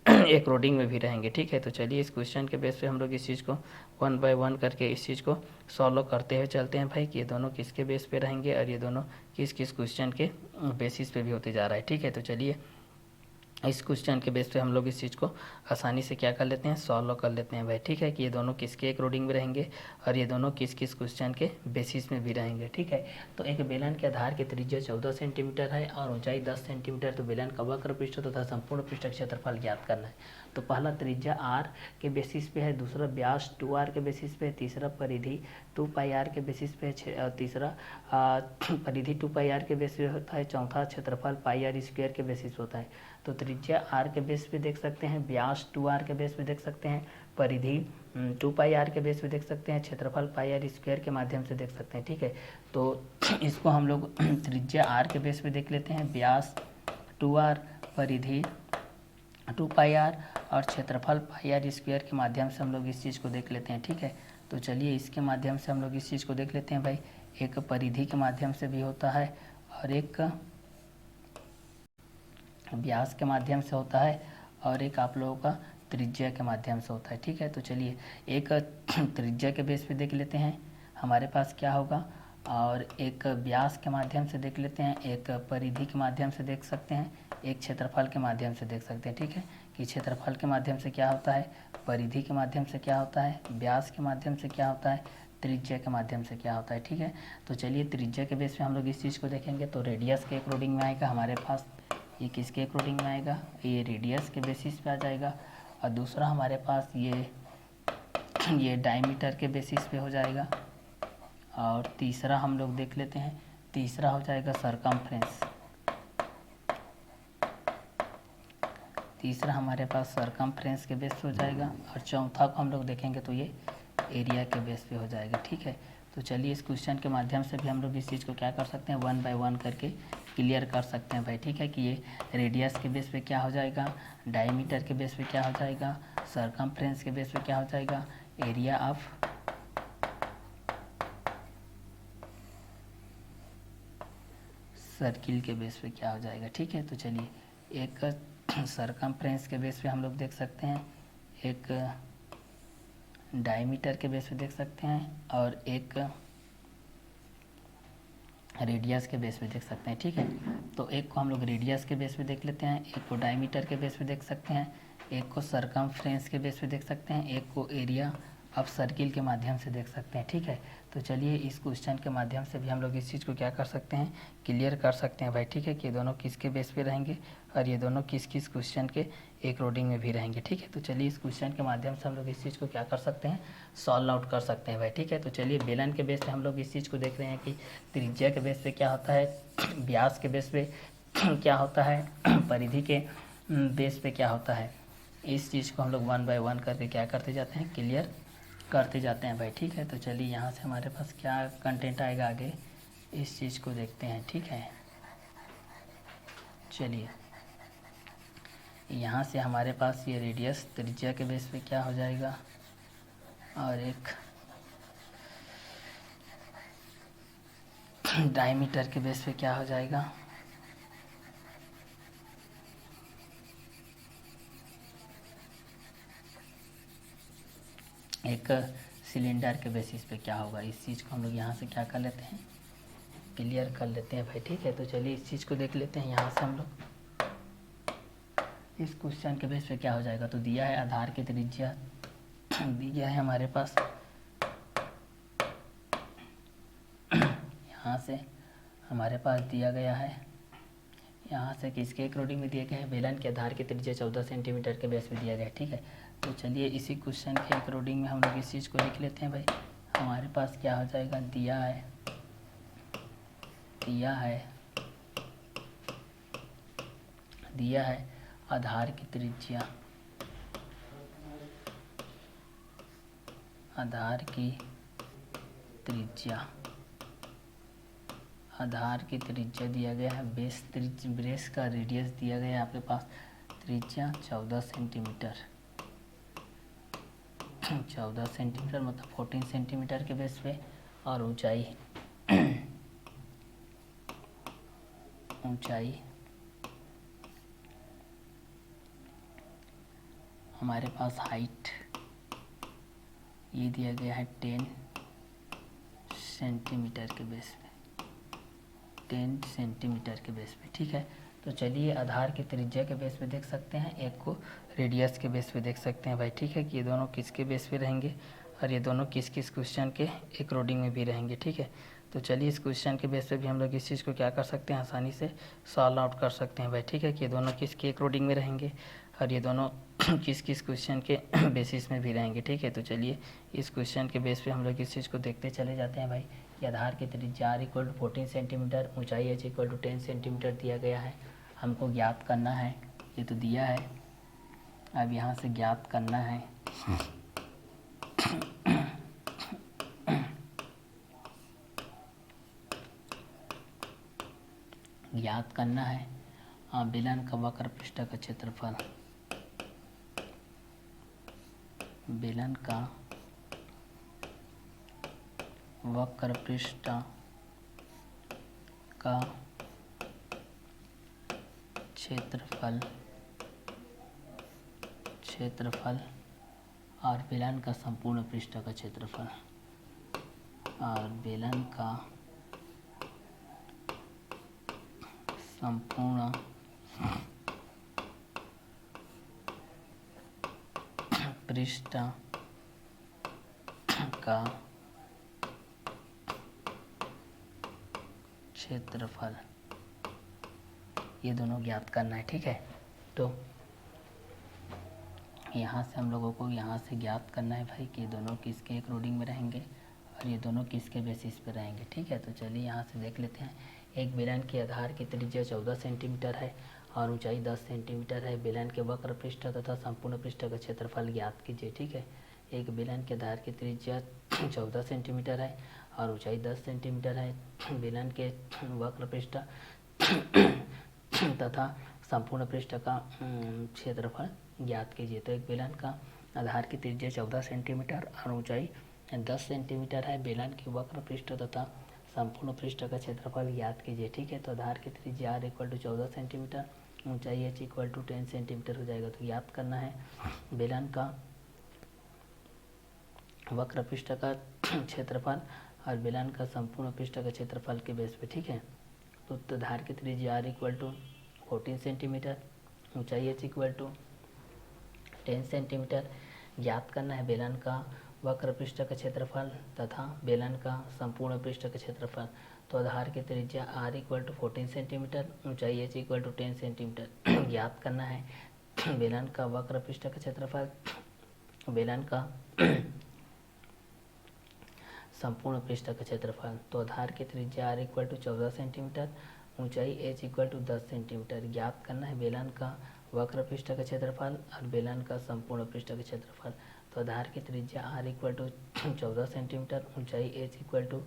अकॉर्डिंग में भी रहेंगे। ठीक है, तो चलिए इस क्वेश्चन के बेस पे हम लोग इस चीज़ को 1 बाय 1 करके इस चीज़ को सॉल्व करते हुए चलते हैं भाई कि ये दोनों किसके बेस पे रहेंगे और ये दोनों किस किस क्वेश्चन के बेसिस पे भी होते जा रहा है। ठीक है, तो चलिए इस क्वेश्चन के बेस पे हम लोग इस चीज़ को आसानी से क्या कर लेते हैं, सॉल्व कर लेते हैं भाई। ठीक है, कि ये दोनों किसके अकॉर्डिंग में रहेंगे और ये दोनों किस किस क्वेश्चन के बेसिस में भी रहेंगे। ठीक है, तो एक बेलन के आधार की त्रिज्या 14 सेंटीमीटर है और ऊंचाई 10 सेंटीमीटर, तो बेलन का वक्र पृष्ठ तथा संपूर्ण पृष्ठ क्षेत्रफल ज्ञात करना है। तो पहला त्रिज्या r के बेसिस पे है, दूसरा व्यास 2r के बेसिस पे है, तीसरा परिधि 2πr के बेसिस पे है, तीसरा परिधि 2πr के बेसिस पे होता है, चौथा क्षेत्रफल πr² के बेसिस होता है। तो त्रिज्या r के बेस पे देख सकते हैं, व्यास 2r के बेस पे देख सकते हैं, परिधि 2πr के बेस पे देख सकते हैं, क्षेत्रफल πr² के माध्यम से देख सकते हैं। ठीक है, तो इसको हम लोग त्रिज्या r के बेस पे देख लेते हैं, व्यास 2r, परिधि 2πr और क्षेत्रफल πr² के माध्यम से हम लोग इस चीज़ को देख लेते हैं। ठीक है, तो चलिए इसके माध्यम से हम लोग इस चीज़ को देख लेते हैं भाई। एक परिधि के माध्यम से भी होता है और एक व्यास के माध्यम से होता है और एक आप लोगों का त्रिज्या के माध्यम से होता है। ठीक है, तो चलिए एक त्रिज्या के बेस पे देख लेते हैं हमारे पास क्या होगा, और एक व्यास के माध्यम से देख लेते हैं, एक परिधि के माध्यम से देख सकते हैं, एक क्षेत्रफल के माध्यम से देख सकते हैं। ठीक है, कि क्षेत्रफल के माध्यम से क्या होता है, परिधि के माध्यम से क्या होता है, व्यास के माध्यम से क्या होता है, त्रिज्या के माध्यम से क्या होता है। ठीक है, तो चलिए त्रिज्या के बेस पे हम लोग इस चीज़ को देखेंगे, तो रेडियस के अकॉर्डिंग में आएगा हमारे पास, ये किसके अकॉर्डिंग में आएगा, ये रेडियस के बेसिस पे आ जाएगा, और दूसरा हमारे पास ये डायमीटर के बेसिस पे हो जाएगा, और तीसरा हम लोग देख लेते हैं, तीसरा हो जाएगा सरकमफ्रेंस, तीसरा हमारे पास सरकमफ्रेंस के बेस पे हो जाएगा, और चौथा को हम लोग देखेंगे तो ये एरिया के बेस पे हो जाएगा। ठीक है, तो चलिए इस क्वेश्चन के माध्यम से भी हम लोग इस चीज़ को क्या कर सकते हैं, 1 बाय 1 करके क्लियर कर सकते हैं भाई। ठीक है, कि ये रेडियस के बेस पे क्या हो जाएगा, डायमीटर के बेस पे क्या हो जाएगा, सरकमफ्रेंस के बेस पे क्या हो जाएगा, एरिया ऑफ सर्किल के बेस पे क्या हो जाएगा। ठीक है, तो चलिए एक सरकमफ्रेंस के बेस पे हम लोग देख सकते हैं, एक डायमीटर के बेस पे देख सकते हैं, और एक रेडियस के बेस पे देख सकते हैं। ठीक है, तो एक को हम लोग रेडियस के बेस पे देख लेते हैं, एक को डायमीटर के बेस पे देख सकते हैं, एक को सरकमफ्रेंस के बेस पे देख सकते हैं, एक को एरिया ऑफ सर्किल के माध्यम से देख सकते हैं। ठीक है, तो चलिए इस क्वेश्चन के माध्यम से भी हम लोग इस चीज़ को क्या कर सकते हैं, क्लियर कर सकते हैं भाई। ठीक है, कि ये दोनों किसके बेस पे रहेंगे और ये दोनों किस किस क्वेश्चन के अकॉर्डिंग में भी रहेंगे। ठीक है, तो चलिए इस क्वेश्चन के माध्यम से हम लोग इस चीज़ को क्या कर सकते हैं, सॉल्व आउट कर सकते हैं भाई। ठीक है, तो चलिए बेलन के बेस पे हम लोग इस चीज़ को देख रहे हैं कि त्रिज्या के बेस पे क्या होता है, व्यास के बेस पे क्या होता है, परिधि के बेस पे क्या होता है, इस चीज़ को हम लोग 1 बाय 1 करके क्या करते जाते हैं, क्लियर करते जाते हैं भाई। ठीक है, तो चलिए यहाँ से हमारे पास क्या कंटेंट आएगा आगे, इस चीज़ को देखते हैं। ठीक है, चलिए यहाँ से हमारे पास ये रेडियस त्रिज्या के बेस पे क्या हो जाएगा, और एक डायमीटर के बेस पे क्या हो जाएगा, एक सिलेंडर के बेसिस पे क्या होगा। इस चीज़ को हम लोग यहाँ से क्या कर लेते हैं, क्लियर कर लेते हैं भाई। ठीक है, तो चलिए इस चीज़ को देख लेते हैं। यहाँ से हम लोग इस क्वेश्चन के बेस पे क्या हो जाएगा, तो दिया है आधार की त्रिज्या दी गया है हमारे पास, यहाँ से हमारे पास दिया गया है, यहाँ से किसके अकॉर्डिंग में दिया गया है, बेलन के आधार की त्रिज्या 14 सेंटीमीटर के बेस पे दिया गया है। ठीक है, तो चलिए इसी क्वेश्चन के अकॉर्डिंग में हम लोग इस चीज़ को लिख लेते हैं भाई। हमारे पास क्या हो जाएगा, दिया है आधार की त्रिज्या, आधार की दिया गया है, ब्रेस का रेडियस दिया गया है आपके पास, त्रिज्या 14 सेंटीमीटर 14 सेंटीमीटर मतलब 14 सेंटीमीटर के बेस पे, और ऊंचाई हमारे पास हाइट ये दिया गया है 10 सेंटीमीटर के बेस पे, 10 सेंटीमीटर के बेस पे। ठीक है, तो चलिए आधार की त्रिज्या के बेस पे देख सकते हैं, एक को रेडियस के बेस पे देख सकते हैं भाई। ठीक है, कि ये दोनों किसके बेस पे रहेंगे, और ये दोनों किस किस क्वेश्चन के अकॉर्डिंग में भी रहेंगे। ठीक है, तो चलिए इस क्वेश्चन के बेस पे भी हम लोग इस चीज़ को क्या कर सकते हैं, आसानी से सॉल्व आउट कर सकते हैं भाई। ठीक है, कि ये दोनों किसके अकॉर्डिंग में रहेंगे, और ये दोनों किस किस क्वेश्चन के बेसिस में भी रहेंगे। ठीक है, तो चलिए इस क्वेश्चन के बेस पे हम लोग इस चीज़ को देखते चले जाते हैं भाई। कि आधार की त्रिज्या r = 14 सेंटीमीटर, ऊंचाई h = 10 सेंटीमीटर दिया गया है, हमको ज्ञात करना है, ये तो दिया है, अब यहाँ से ज्ञात करना है बेलन का वक्र पृष्ठ का क्षेत्रफल, बेलन का वक्र पृष्ठ का क्षेत्रफल और बेलन का संपूर्ण पृष्ठ का क्षेत्रफल, और बेलन का संपूर्ण पृष्ठ का क्षेत्रफल, ये दोनों ज्ञात करना है। ठीक है, तो यहाँ से हम लोगों को यहाँ से ज्ञात करना है भाई कि ये दोनों किसके अकॉर्डिंग में रहेंगे और ये दोनों किसके बेसिस पे रहेंगे। ठीक है, तो चलिए यहाँ से देख लेते हैं। एक बेलन के आधार की त्रिज्या 14 सेंटीमीटर है और ऊंचाई 10 सेंटीमीटर है। बेलन के वक्र पृष्ठ तथा संपूर्ण पृष्ठ का क्षेत्रफल ज्ञात कीजिए। ठीक है, एक बेलन के आधार की त्रिज्या 14 सेंटीमीटर है और ऊंचाई 10 सेंटीमीटर है। बेलन के वक्र पृष्ठ तथा संपूर्ण पृष्ठ का क्षेत्रफल ज्ञात कीजिए। तो एक बेलन का आधार की त्रिज्या 14 सेंटीमीटर और ऊंचाई 10 सेंटीमीटर है। बेलन की वक्र पृष्ठ तथा संपूर्ण पृष्ठ का क्षेत्रफल ज्ञात कीजिए। ठीक है, तो आधार की त्रिज्या r = 14 सेंटीमीटर, ऊंचाई h = 10 सेंटीमीटर हो जाएगा। तो ज्ञात करना है बेलन का वक्र पृष्ठ का क्षेत्रफल और बेलन का संपूर्ण पृष्ठ का क्षेत्रफल के बेस पे। ठीक है, तो आधार की त्रिज्या r = 14 सेंटीमीटर, ऊंचाई h = 10 सेंटीमीटर। ज्ञात करना है बेलन का वक्र पृष्ठ का क्षेत्रफल तथा बेलन का संपूर्ण पृष्ठ का क्षेत्रफल। तो आधार की त्रिज्या r = 14 सेंटीमीटर, ऊंचाई h = 10 सेंटीमीटर। ज्ञात करना है बेलन का वक्र पृष्ठ का क्षेत्रफल, बेलन का संपूर्ण पृष्ठ का क्षेत्रफल। तो आधार की त्रिज्या r = 14 सेंटीमीटर, ऊंचाई h = 10 सेंटीमीटर। ज्ञात करना है बेलन का वक्र पृष्ठ का क्षेत्रफल और बेलन का संपूर्ण पृष्ठ का क्षेत्रफल। तो आधार की त्रिज्या r इक्वल टू 14 सेंटीमीटर, ऊंचाई h इक्वल टू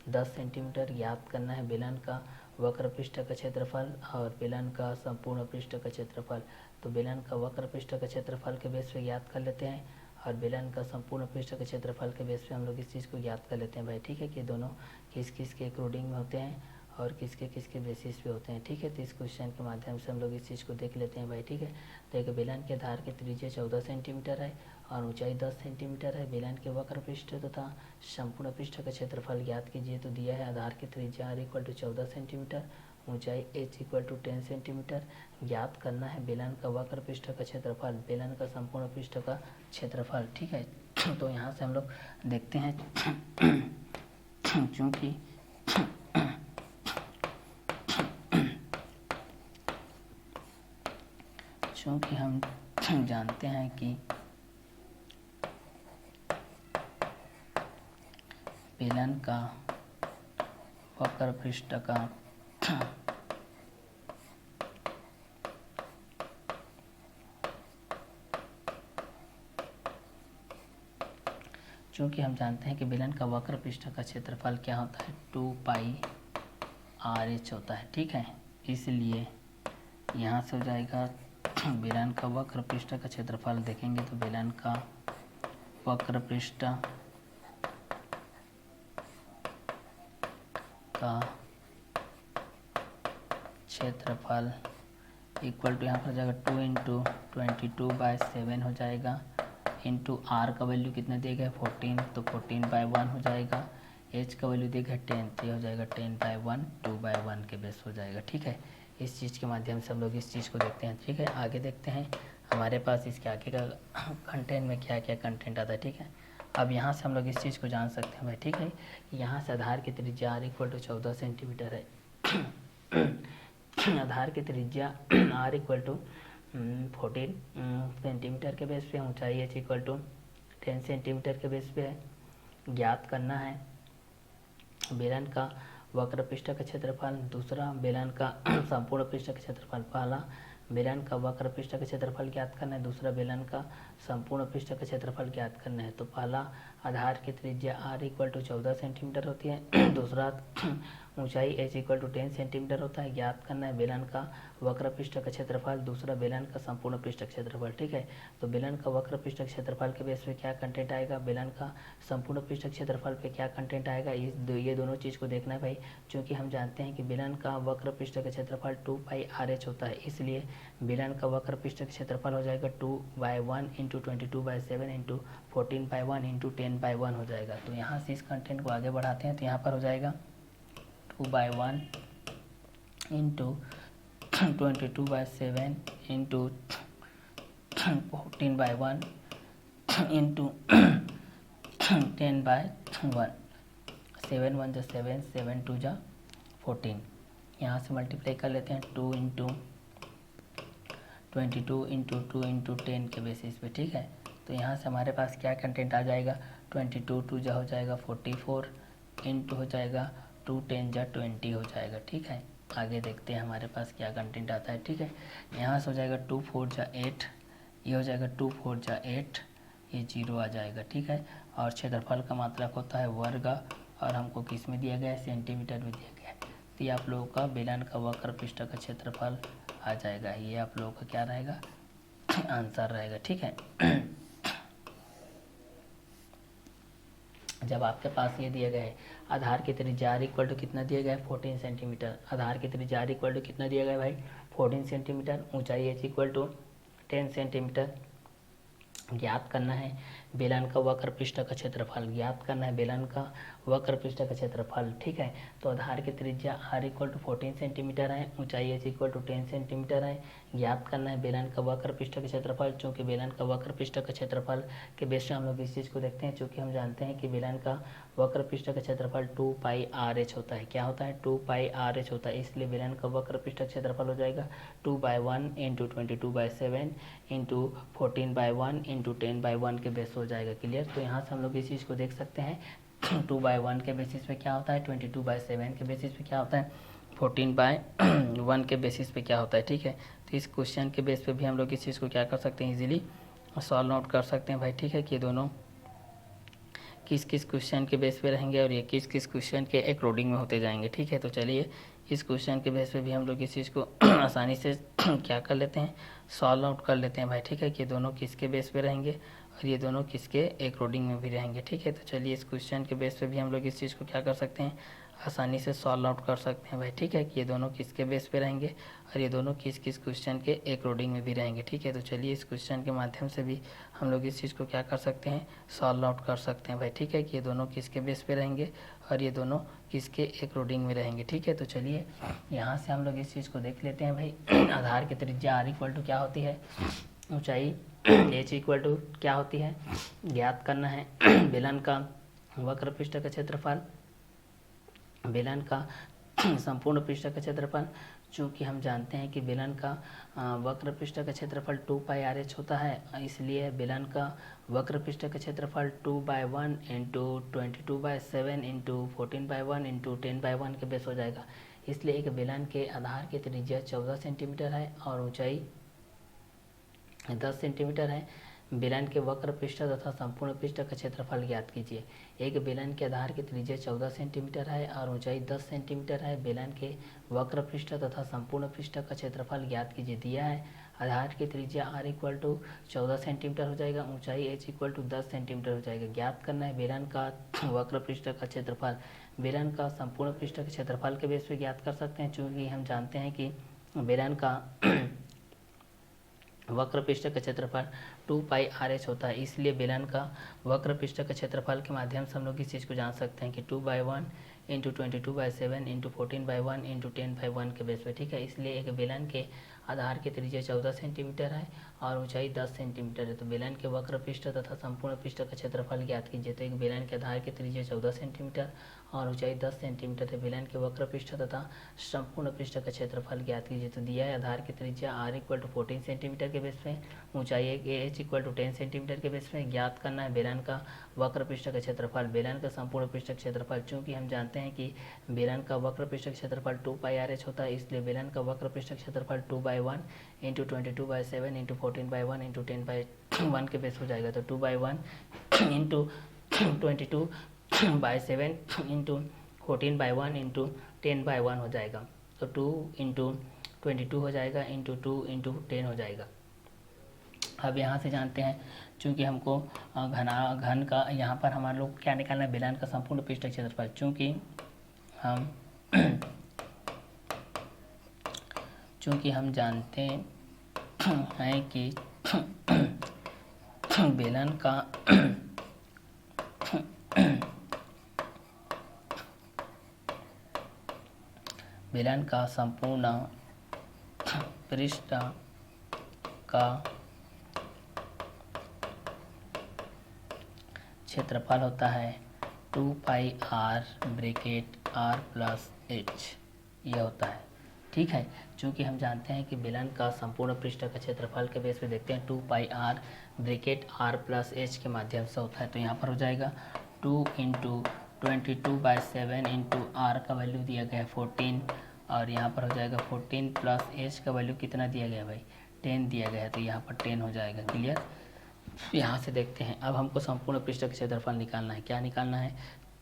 10 सेंटीमीटर। ज्ञात करना है बेलन का वक्र पृष्ठ का क्षेत्रफल और बेलन का संपूर्ण पृष्ठ का क्षेत्रफल। तो बेलन का वक्र पृष्ठ का क्षेत्रफल के बेस पे ज्ञात कर लेते हैं और बेलन का संपूर्ण पृष्ठ का क्षेत्रफल के बेस पे हम लोग इस चीज़ को ज्ञात कर लेते हैं भाई। ठीक है कि दोनों किस किस के अकॉर्डिंग में होते हैं और किसके किसके बेसिस पे होते हैं। ठीक है, तो इस क्वेश्चन के माध्यम से हम लोग इस चीज़ को देख लेते हैं भाई। ठीक है, तो एक बेलन के आधार की त्रिज्या 14 सेंटीमीटर है और ऊंचाई 10 सेंटीमीटर है। बेलन के वक्र पृष्ठ तथा संपूर्ण पृष्ठ का क्षेत्रफल ज्ञात कीजिए। तो दिया है आधार की त्रिज्या r इक्वल टू 14 सेंटीमीटर, ऊंचाई h इक्वल टू 10 सेंटीमीटर। ज्ञात करना है बेलन का वक्र पृष्ठ का क्षेत्रफल, बेलन का संपूर्ण पृष्ठ का क्षेत्रफल। ठीक है, तो यहाँ से हम लोग देखते हैं चूँकि हम जानते हैं कि बेलन का वक्र पृष्ठ का चूँकि हम जानते हैं कि बेलन का वक्र पृष्ठ का क्षेत्रफल क्या होता है 2 पाई RH होता है। ठीक है, इसलिए यहाँ से हो जाएगा बेलन का वक्र पृष्ठ का क्षेत्रफल देखेंगे तो बेलन का वक्र पृष्ठ का क्षेत्रफल इक्वल टू यहाँ पर हो जाएगा 2 इंटू 22/7 हो जाएगा, इंटू r का वैल्यू कितना दिया गया 14, तो 14/1 हो जाएगा। h का वैल्यू दिया गया 10, तो ये हो जाएगा 10/1, 2/1 के बेस हो जाएगा। ठीक है, इस चीज़ के माध्यम से हम लोग इस चीज़ को देखते हैं। ठीक है, आगे देखते हैं हमारे पास इसके आगे का कंटेंट में क्या क्या कंटेंट आता है। ठीक है, अब यहाँ से हम लोग इस चीज़ को जान सकते हैं भाई। ठीक है, यहाँ से आधार की त्रिज्या r इक्वल टू 14 सेंटीमीटर है। आधार की त्रिज्या r इक्वल टू 14 सेंटीमीटर के बेस पे, ऊंचाई h इक्वल टू 10 सेंटीमीटर के बेस पे है। ज्ञात करना है बेलन का वक्र पृष्ठ का क्षेत्रफल, दूसरा बेलन का संपूर्ण पृष्ठ का क्षेत्रफल। पहला बेलन का वक्र पृष्ठ का क्षेत्रफल ज्ञात करना है, दूसरा बेलन का संपूर्ण पृष्ठ का क्षेत्रफल ज्ञात करना है। तो पहला आधार की त्रिज्या r इक्वल टू 14 सेंटीमीटर होती है, दूसरा ऊंचाई h इक्वल टू 10 सेंटीमीटर होता है। ज्ञात करना है बेलन का वक्र पृष्ठ का क्षेत्रफल, दूसरा बेलन का संपूर्ण पृष्ठ का क्षेत्रफल। ठीक है, तो बेलन का वक्र पृष्ठ का क्षेत्रफल के बेस पे क्या कंटेंट आएगा, बेलन का संपूर्ण पृष्ठ क्षेत्रफल पे क्या कंटेंट आएगा, ये दोनों चीज़ को देखना है भाई। क्योंकि हम जानते हैं कि बेलन का वक्र पृष्ठ का क्षेत्रफल 2 पाई RH होता है, इसलिए बेलन का वक्र पृष्ठ का क्षेत्रफल हो जाएगा 2/1 इंटू 22/7 इंटू 14/1 इंटू 10/1 हो जाएगा। तो यहाँ से इस कंटेंट को आगे बढ़ाते हैं तो यहाँ पर हो जाएगा 2/1 इंटू 22/7 इंटू 14/1 इंटू 10/1। 7 1 = 7, 7 2 = 14। यहाँ से मल्टीप्लाई कर लेते हैं 2 इंटू 22 इंटू 2 इंटू 10 के बेसिस पे। ठीक है, तो यहाँ से हमारे पास क्या कंटेंट आ जाएगा 22 2 जा हो जाएगा 44 इंटू हो जाएगा 2 10 जा 20 हो जाएगा। ठीक है, आगे देखते हैं हमारे पास क्या कंटेंट आता है। ठीक है, यहाँ से हो जाएगा 2 4 जा 8, ये हो जाएगा 2 4 जा 8, ये 0 आ जाएगा। ठीक है, और क्षेत्रफल का मात्रक होता है वर्ग और हमको किस में दिया गया है सेंटीमीटर में दिया गया है। तो ये आप लोगों का बेलन का वक्र पृष्ठ का क्षेत्रफल आ जाएगा, ये आप लोगों का क्या रहेगा आंसर रहेगा। ठीक है, जब आपके पास ये दिया गया है आधार की त्रिज्या r इक्वल टू कितना दिया गया है 14 सेंटीमीटर, आधार की त्रिज्या r इक्वल टू कितना दिया गया है भाई 14 सेंटीमीटर, ऊंचाई h इक्वल टू 10 सेंटीमीटर। ज्ञात करना है बेलन का वक्र पृष्ठ का क्षेत्रफल, ज्ञात करना है बेलन का वक्र पृष्ठ का क्षेत्रफल। ठीक है, तो आधार की त्रिज्या r इक्वल टू 14 सेंटीमीटर है, ऊंचाई h इक्वल टू 10 सेंटीमीटर है। ज्ञात करना है बेलन का वक्र पृष्ठ का क्षेत्रफल, चूँकि बेलन का वक्र पृष्ठ का क्षेत्रफल के बेस से हम लोग इस चीज़ को देखते हैं। चूँकि हम जानते हैं कि बेलन का वक्र पृष्ठ का क्षेत्रफल 2 पाई RH होता है। क्या होता है 2 पाई RH होता है, इसलिए बेलन का वक्र पृष्ठ का क्षेत्रफल हो जाएगा 2/1 इंटू 22/7 इंटू 14/1 इंटू 10/1 के बेस हो जाएगा। क्लियर, तो यहाँ से हम लोग इस चीज़ को देख सकते हैं 2/1 के बेसिस पे क्या होता है 22/7 के बेसिस पे क्या होता है 14/1 के बेसिस पे क्या होता है। ठीक है, तो इस क्वेश्चन के बेस पे भी हम लोग इस चीज़ को क्या कर सकते हैं, इजीली सॉल्व आउट कर सकते हैं भाई। ठीक है कि ये दोनों किस किस क्वेश्चन के बेस पे रहेंगे और ये किस किस क्वेश्चन के अकॉर्डिंग में होते जाएंगे। ठीक है, तो चलिए इस क्वेश्चन के बेस पे भी हम लोग इस चीज़ को आसानी से क्या कर लेते हैं, सॉल्व आउट कर लेते हैं भाई। ठीक है कि ये दोनों किसके बेस पे रहेंगे और ये दोनों किसके अकॉर्डिंग में भी रहेंगे। ठीक है, तो चलिए इस क्वेश्चन के बेस पे भी हम लोग इस चीज़ को क्या कर सकते हैं, आसानी से सॉल्व आउट कर सकते हैं भाई। ठीक है कि ये दोनों किसके बेस पे रहेंगे और ये दोनों किस किस क्वेश्चन के अकॉर्डिंग में भी रहेंगे। ठीक है, तो चलिए इस क्वेश्चन के माध्यम से भी हम लोग इस चीज़ को क्या कर सकते हैं, सॉल्व आउट कर सकते हैं भाई। ठीक है कि ये दोनों किसके बेस पे रहेंगे और ये दोनों किसके अकॉर्डिंग में रहेंगे। ठीक है, तो चलिए यहाँ से हम लोग इस चीज़ को देख लेते हैं भाई। आधार की त्रिज्या r इक्वल टू क्या होती है, ऊंचाई h इक्वल टू क्या होती है, ज्ञात करना है। बेलन का वक्र पृष्ठ का क्षेत्रफल, बेलन का संपूर्ण पृष्ठ का क्षेत्रफल, चूँकि हम जानते हैं कि बेलन का वक्र पृष्ठ का क्षेत्रफल 2πr/h होता है, इसलिए बेलन का वक्र पृष्ठ का क्षेत्रफल 2/1 इंटू 22/7 इंटू 14/1 इंटू 10/1 के बेस हो जाएगा। इसलिए एक बेलन के आधार की त्रिज्या 14 सेंटीमीटर है और ऊंचाई 10 सेंटीमीटर है। बेलन के वक्र पृष्ठ तथा संपूर्ण पृष्ठ का क्षेत्रफल ज्ञात कीजिए। एक बेलन के आधार की त्रिज्या 14 सेंटीमीटर है और ऊंचाई 10 सेंटीमीटर है। बेलन के वक्र पृष्ठ तथा संपूर्ण पृष्ठ का क्षेत्रफल ज्ञात कीजिए। दिया है आधार की त्रिज्या r इक्वल टू 14 सेंटीमीटर हो जाएगा, ऊंचाई h इक्वल टू 10 सेंटीमीटर हो जाएगा। ज्ञात करना है बेलन का वक्र पृष्ठ का क्षेत्रफल। बेलन का संपूर्ण पृष्ठ के क्षेत्रफल के बेस पे ज्ञात कर सकते हैं, चूँकि हम जानते हैं कि बेलन का वक्र पृष्ठ का क्षेत्रफल 2πr/h होता है, इसलिए बेलन का वक्र पृष्ठ का क्षेत्रफल के माध्यम से हम लोग इस चीज़ को जान सकते हैं कि 2/1 इंटू 22/7 इंटू 14/1 इंटू 10/1 के बेस पे। ठीक है, इसलिए एक बेलन के आधार की त्रिज्या 14 सेंटीमीटर है और ऊंचाई 10 सेंटीमीटर है। तो बेलन के वक्र पृष्ठ तथा संपूर्ण पृष्ठ का क्षेत्रफल ज्ञात कीजिए। तो एक बेलन के आधार की त्रिज्या 14 सेंटीमीटर और ऊंचाई 10 सेंटीमीटर है। बेलन के वक्र पृष्ठ तथा संपूर्ण पृष्ठ का क्षेत्रफल ज्ञात कीजिए। तो दिया है आधार की त्रिज्या r इक्वल टू 14 सेंटीमीटर के बेस पे, ऊंचाई h इक्वल टू 10 सेंटीमीटर के बेस पे। ज्ञात करना है बेलन का वक्र पृष्ठ का क्षेत्रफल। बेलन का संपूर्ण पृष्ठ का क्षेत्रफल, चूँकि हम जानते हैं कि बेलन का वक्र पृष्ठ का क्षेत्रफल 2πr/h होता है, इसलिए बेलन का वक्र पृष्ठ का क्षेत्रफल 2/1 इंटू 22/7 इंटू 14/1 इंटू 10/1 के बेस हो जाएगा। तो 2/1 इंटू 22/7 इंटू 14/1 इंटू 10/1 हो जाएगा। तो 2 इंटू 22 हो जाएगा इंटू 2 इंटू 10 हो जाएगा। अब यहाँ से जानते हैं, चूँकि हमको घन का यहाँ पर हमारे लोग क्या निकालना है, बेलन का संपूर्ण पृष्ठ क्षेत्रफल। चूँकि हम जानते हैं कि बेलन का संपूर्ण पृष्ठ का क्षेत्रफल होता है 2πr/h, ये होता है। ठीक है, चूँकि हम जानते हैं कि बेलन का संपूर्ण पृष्ठ का क्षेत्रफल के बेस पे देखते हैं 2πr/h के माध्यम से होता है। तो यहाँ पर हो जाएगा 2 इंटू 22/7 इंटू r का वैल्यू दिया गया है 14 और यहाँ पर हो जाएगा 14 प्लस h का वैल्यू कितना दिया गया है भाई, 10 दिया गया है, तो यहाँ पर 10 हो जाएगा। क्लियर। यहाँ से देखते हैं, अब हमको संपूर्ण पृष्ठ का क्षेत्रफल निकालना है। क्या निकालना है,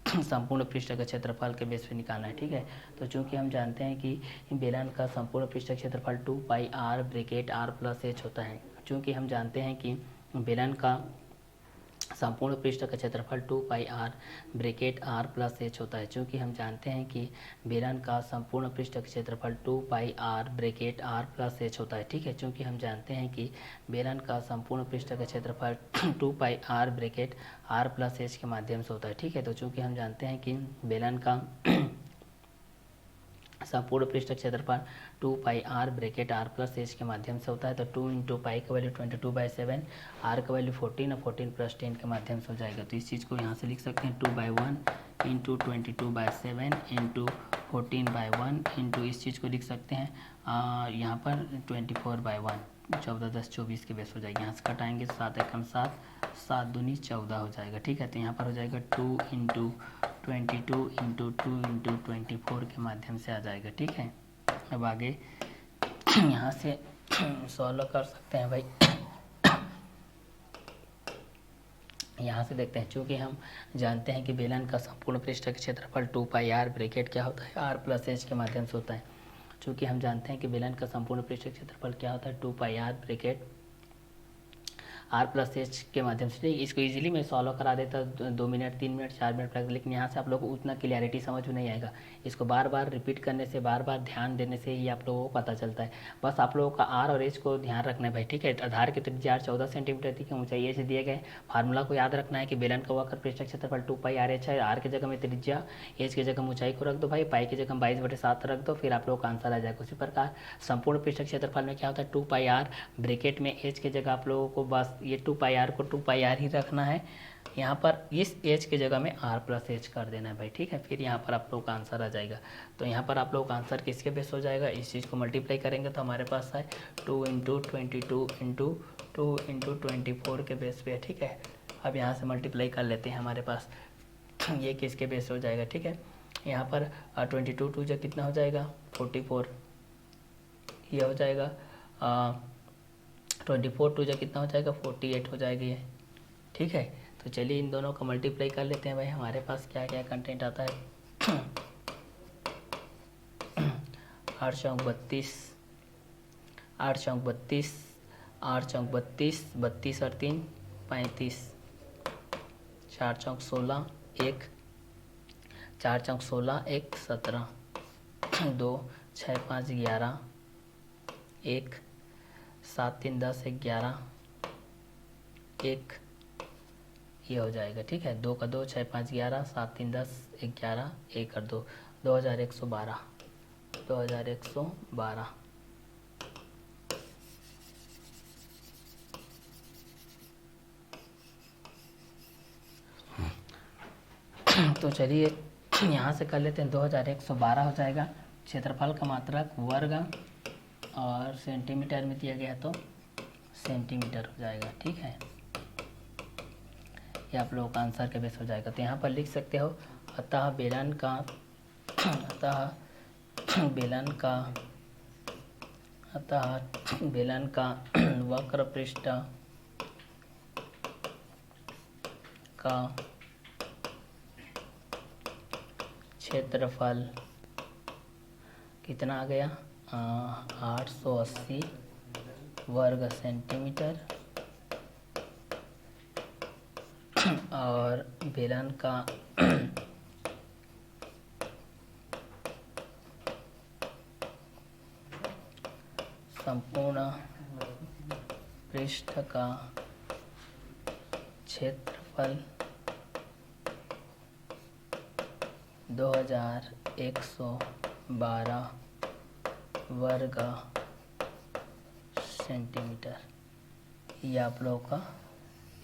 संपूर्ण पृष्ठ का क्षेत्रफल के बेस पे निकालना है। ठीक है, तो चूँकि हम जानते हैं कि बेलन का संपूर्ण पृष्ठ का क्षेत्रफल 2πr/h होता है, चूँकि हम जानते हैं कि बेलन का संपूर्ण पृष्ठ का क्षेत्रफल 2πr/h होता है, चूँकि हम जानते हैं कि बेलन का संपूर्ण पृष्ठ का क्षेत्रफल 2πr/h होता है। ठीक है, चूँकि हम जानते हैं कि बेलन का संपूर्ण पृष्ठ का क्षेत्रफल 2πr/h के माध्यम से होता है। ठीक है, तो चूँकि हम जानते हैं कि बेलन का संपूर्ण पृष्ठ क्षेत्रफल 2πr/h के माध्यम से होता है। तो 2 इंटू पाई का वैल्यू 22/7, r का वैल्यू 14 और 14 प्लस 10 के माध्यम से हो जाएगा। तो इस चीज़ को यहाँ से लिख सकते हैं 2/1 इंटू 22/7 इंटू 14/1 इंटू इस चीज़ को लिख सकते हैं यहाँ पर 24/1, 14 10 24 के बेस हो जाएगी। यहाँ से कटाएंगे 7 एकम 7, 7 दूनी 14 हो जाएगा। ठीक है, तो यहाँ पर हो जाएगा 2 इंटू 22 इंटू 2 इंटू 24 के माध्यम से आ जाएगा। ठीक है, अब आगे यहाँ से सॉल्व कर सकते हैं भाई। यहाँ से देखते हैं, चूँकि हम जानते हैं कि बेलन का संपूर्ण पृष्ठ का क्षेत्रफल 2 पाई आर ब्रैकेट क्या होता है, आर प्लस एच के माध्यम से होता है। चूँकि हम जानते हैं कि बेलन का संपूर्ण पृष्ठ का क्षेत्रफल क्या होता है, 2 pi r bracket r plus h के माध्यम से। इसको इजीली मैं सॉल्व करा देता 2 मिनट 3 मिनट 4 मिनट लगता, लेकिन यहाँ से आप लोगों को उतना क्लियरिटी समझ में नहीं आएगा। इसको बार बार रिपीट करने से, बार बार ध्यान देने से ही आप लोगों को पता चलता है। बस आप लोगों का आर और एच को ध्यान रखना है भाई, ठीक है। आधार की त्रिज्या 14 सेंटीमीटर की ऊंचाई एच दिए गए। फार्मूला को याद रखना है कि बेलन का वक्र पृष्ठ क्षेत्रफल 2 पाई आर एच है। आर की जगह में त्रिज्या, एच की जगह ऊंचाई को रख दो भाई, पाई की जगह 22/7 रख दो, फिर आप लोग का आंसर आ जाएगा। उसी प्रकार संपूर्ण पृष्ठ क्षेत्रफल में क्या होता है, 2 पाई आर ब्रैकेट में एच की जगह आप लोगों को बस ये 2 पाई आर को 2 पाई आर ही रखना है। यहाँ पर इस एच की जगह में आर प्लस एच कर देना है भाई, ठीक है। फिर यहाँ पर आप लोगों का आंसर आ जाएगा। तो यहाँ पर आप लोगों का आंसर किसके बेस हो जाएगा, इस चीज़ को मल्टीप्लाई करेंगे तो हमारे पास है 2 × 22 × 2 × 24 के बेस पे है, ठीक है। अब यहाँ से मल्टीप्लाई कर लेते हैं, हमारे पास ये किसके बेस हो जाएगा, ठीक है। यहाँ पर 22 2 कितना हो जाएगा 44, ये हो जाएगा 24 2 कितना हो जाएगा 48 हो जाएगी ये, ठीक है। तो चलिए इन दोनों का मल्टीप्लाई कर लेते हैं भाई, हमारे पास क्या क्या कंटेंट आता है। 8 चौक 32, 8 चौक 32, 8 चौक 32, 32 और 3 35, 4 चौक 16 1, 4 चौक 16 1 17, 2 6 5 11 1, 7 3 10 11 1, ये हो जाएगा, ठीक है। 2 का 2 6 5 11, 7 3 10 11 1 और 2 2112, 2112। तो चलिए यहाँ से कर लेते हैं, 2112 हो जाएगा। क्षेत्रफल का मात्रक वर्ग और सेंटीमीटर में दिया गया तो सेंटीमीटर हो जाएगा, ठीक है। ये आप लोगों का आंसर के बेस हो जाएगा। तो यहाँ पर लिख सकते हो, अतः बेलन का वक्र पृष्ठ का क्षेत्रफल कितना आ गया 880 वर्ग सेंटीमीटर, और बेलन का संपूर्ण पृष्ठ का क्षेत्रफल 2112 वर्ग सेंटीमीटर। ये आप लोगों का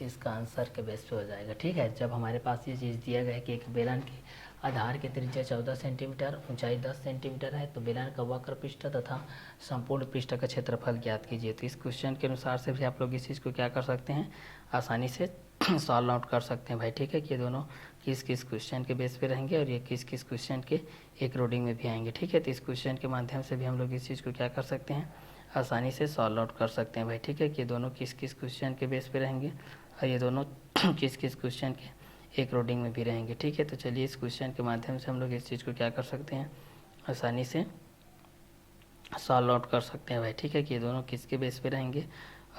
इसका आंसर के बेस पे हो जाएगा, ठीक है। जब हमारे पास ये चीज़ दिया गया है कि एक बेलन की आधार की त्रिज्या 14 सेंटीमीटर, ऊंचाई 10 सेंटीमीटर है, तो बेलन का वक्र पृष्ठ तथा संपूर्ण पृष्ठ का क्षेत्रफल ज्ञात कीजिए। तो इस क्वेश्चन के अनुसार से भी आप लोग इस चीज़ को क्या कर सकते हैं, आसानी से सॉल्व आउट कर सकते हैं भाई, ठीक है। कि ये दोनों किस किस क्वेश्चन के बेस पे रहेंगे और ये किस किस क्वेश्चन के एक रोडिंग में भी आएंगे, ठीक है। तो इस क्वेश्चन के माध्यम से भी हम लोग इस चीज़ को क्या कर सकते हैं, आसानी से सॉल्व आउट कर सकते हैं भाई, ठीक है। कि ये दोनों किस किस क्वेश्चन के बेस पे रहेंगे और ये दोनों किस किस क्वेश्चन के एक रोडिंग में भी रहेंगे, ठीक है। तो चलिए इस क्वेश्चन के माध्यम से हम लोग इस चीज़ को क्या कर सकते हैं, आसानी से सॉल्व आउट कर सकते हैं भाई, ठीक है। कि ये दोनों किसके बेस पे रहेंगे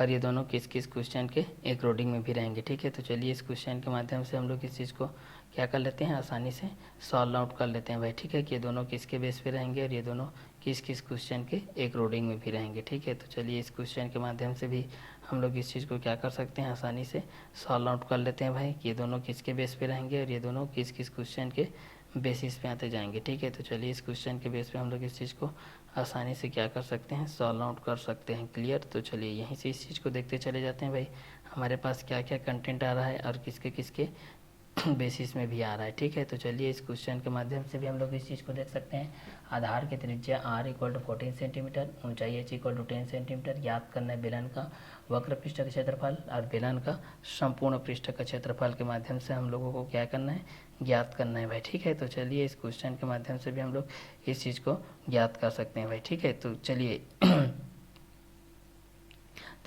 और ये दोनों किस किस क्वेश्चन के एक रोडिंग में भी रहेंगे, ठीक है। तो चलिए इस क्वेश्चन के माध्यम से हम लोग इस चीज़ को क्या कर लेते हैं, आसानी से सॉल्व आउट कर लेते हैं भाई, ठीक है। कि ये दोनों किसके बेस पे रहेंगे और ये दोनों किस किस क्वेश्चन के एक रोडिंग में भी रहेंगे, ठीक है। तो चलिए इस क्वेश्चन के माध्यम से भी हम लोग इस चीज़ को क्या कर सकते हैं, आसानी से सॉल्व आउट कर लेते हैं भाई। कि ये दोनों किसके बेस पे रहेंगे और ये दोनों किस किस क्वेश्चन के बेसिस पे आते जाएंगे, ठीक है। तो चलिए इस क्वेश्चन के बेस पे हम लोग इस चीज़ को आसानी से क्या कर सकते हैं, सॉल्व आउट कर सकते हैं, क्लियर। तो चलिए यहीं से इस चीज़ को देखते चले जाते हैं भाई, हमारे पास क्या क्या कंटेंट आ रहा है और किसके किसके बेसिस में भी आ रहा है, ठीक है। तो चलिए इस क्वेश्चन के माध्यम से भी हम लोग इस चीज़ को देख सकते हैं। आधार की त्रिज्या r = 14 सेंटीमीटर, ऊंचाई h = 10 सेंटीमीटर, ज्ञात करना है बेलन का वक्र पृष्ठ का क्षेत्रफल और बेलन का संपूर्ण पृष्ठ का क्षेत्रफल के माध्यम से हम लोगों को क्या करना है, ज्ञात करना है भाई, ठीक है। तो चलिए इस क्वेश्चन के माध्यम से भी हम लोग इस चीज़ को ज्ञात कर सकते हैं भाई, ठीक है। तो चलिए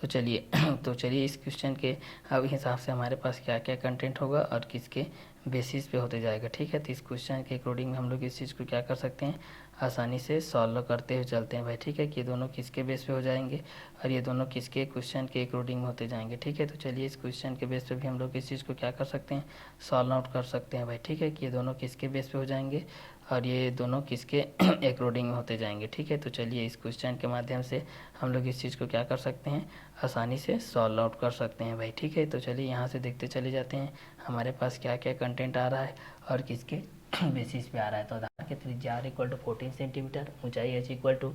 तो चलिए इस क्वेश्चन के अब हिसाब से हमारे पास क्या क्या कंटेंट होगा और किसके बेसिस पे होते जाएगा, ठीक है। तो इस क्वेश्चन के अकॉर्डिंग हम लोग इस चीज़ को क्या कर सकते हैं, आसानी से सॉल्व करते हुए चलते हैं भाई, ठीक है। कि ये दोनों किसके बेस पे हो जाएंगे और ये दोनों किसके क्वेश्चन के अकॉर्डिंग होते जाएंगे, ठीक है। तो चलिए इस क्वेश्चन के बेस पे भी हम लोग इस चीज़ को क्या कर सकते हैं, सॉल्व आउट कर सकते हैं भाई, ठीक है। कि ये दोनों किसके बेस पे हो जाएंगे और ये दोनों किसके अकॉर्डिंग होते जाएंगे, ठीक है। तो चलिए इस क्वेश्चन के माध्यम से हम लोग इस चीज़ को क्या कर सकते हैं, आसानी से सॉल्व आउट कर सकते हैं भाई, ठीक है। तो चलिए यहाँ से देखते चले जाते हैं हमारे पास क्या क्या कंटेंट आ रहा है और किसके बेसिस पे आ रहा है। तो आधार के त्रिज्या r इक्वल टू 14 सेंटीमीटर, ऊंचाई h इक्वल टू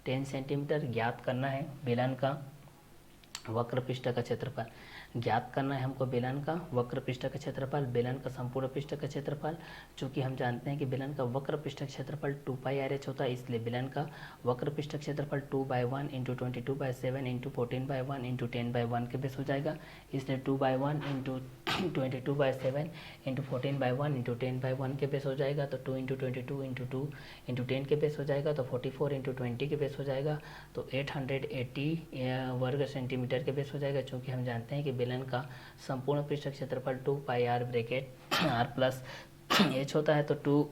10 सेंटीमीटर। ज्ञात करना है बेलन का वक्र पृष्ठ का क्षेत्रफल, ज्ञात करना है हमको बेलन का वक्र पृष्ठ का क्षेत्रफल, बेलन का संपूर्ण पृष्ठ का क्षेत्रफल। चूँकि हम जानते हैं कि बेलन का वक्र पृष्ठ क्षेत्रफल 2πr/h होता है, इसलिए बेलन का वक्र पृष्ठ क्षेत्रफल 2/1 इंटू 22/7 इंटू 14/1 इंटू 10/1 के बेस हो जाएगा। इसलिए 2/1 इंटू 22/7 इंटू 14/1 इंटू 10/1 के बेस हो जाएगा। तो 2 इंटू 22 इंटू 2 इंटू 10 के बेस हो जाएगा। तो 44 इंटू 20 के बेस हो जाएगा। तो 880 वर्ग सेंटीमीटर के बेस हो जाएगा। चूँकि हम जानते हैं कि बेलन का संपूर्ण पृष्ठ क्षेत्रफल 2πr bracket r plus h होता है। तो 2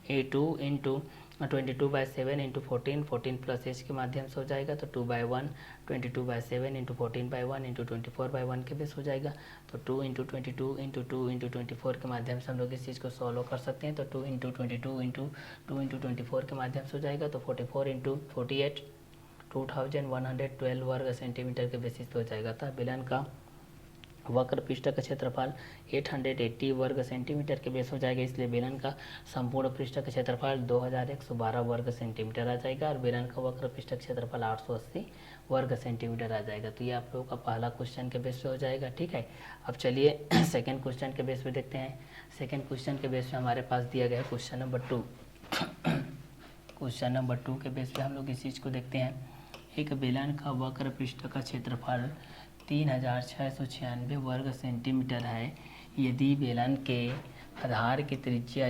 इंटू 22/7 इंटू 14 प्लस h के माध्यम से हो जाएगा। तो 2/1 22/7 इंटू 14/1 इंटू 24/1 के बेस हो जाएगा। तो 2 इंटू 22 इंटू 2 इंटू 24 के माध्यम से हम लोग इस चीज़ को सॉल्व कर सकते हैं। तो 2 इंटू 22 इंटू 2 इंटू 24 के माध्यम से हो जाएगा। तो 44 इंटू 48 2112 वर्ग सेंटीमीटर के बेसिस पे हो जाएगा। था बेलन का वक्र पृष्ठ का क्षेत्रफल 880 वर्ग सेंटीमीटर के बेस हो जाएगा। इसलिए बेलन का संपूर्ण पृष्ठ का क्षेत्रफल 2112 वर्ग सेंटीमीटर आ जाएगा और बेलन का वक्र पृष्ठ का क्षेत्रफल 880 वर्ग सेंटीमीटर आ जाएगा। तो ये आप लोगों का पहला क्वेश्चन के बेस पे हो जाएगा, ठीक है। अब चलिए सेकेंड क्वेश्चन के बेस पे देखते हैं। सेकेंड क्वेश्चन के बेस पे हमारे पास दिया गया है क्वेश्चन नंबर 2। क्वेश्चन नंबर 2 के बेस पे हम लोग इस चीज़ को देखते हैं। एक बेलन का वक्र पृष्ठ का क्षेत्रफल 3696 वर्ग सेंटीमीटर है। यदि बेलन के आधार की त्रिज्या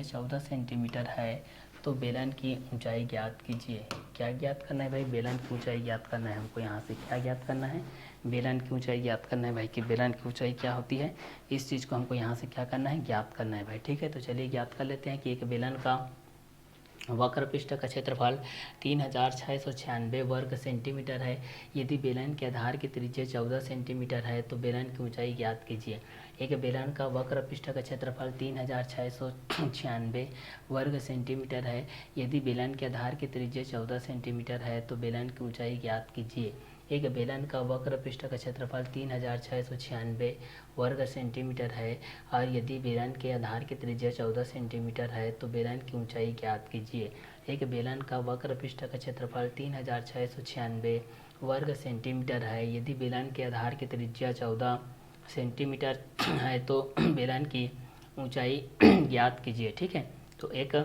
14 सेंटीमीटर है तो बेलन की ऊंचाई ज्ञात कीजिए। क्या ज्ञात करना है भाई, बेलन की ऊंचाई ज्ञात करना है हमको। यहाँ से क्या ज्ञात करना है, बेलन की ऊंचाई ज्ञात करना है भाई। कि बेलन की ऊंचाई क्या होती है, इस चीज़ को हमको यहाँ से क्या करना है, ज्ञात करना है भाई, ठीक है। तो चलिए ज्ञात कर लेते हैं कि एक बेलन का वक्र पृष्ठ का क्षेत्रफल 3696 वर्ग सेंटीमीटर है। यदि बेलन के आधार की त्रिज्या 14 सेंटीमीटर है तो बेलन की ऊंचाई ज्ञात कीजिए। एक बेलन का वक्र पृष्ठ का क्षेत्रफल 3696 वर्ग सेंटीमीटर है। यदि बेलन के आधार की त्रिज्या 14 सेंटीमीटर है तो बेलन की ऊंचाई ज्ञात कीजिए। एक बेलन का वक्र पृष्ठ का क्षेत्रफल 3696 वर्ग सेंटीमीटर है और यदि बेलन के आधार की त्रिज्या 14 सेंटीमीटर है तो बेलन की ऊंचाई ज्ञात कीजिए। एक बेलन का वक्र पृष्ठ का क्षेत्रफल 3696 वर्ग सेंटीमीटर है। यदि बेलन के आधार की त्रिज्या 14 सेंटीमीटर है तो बेलन की ऊंचाई ज्ञात कीजिए, ठीक है। तो एक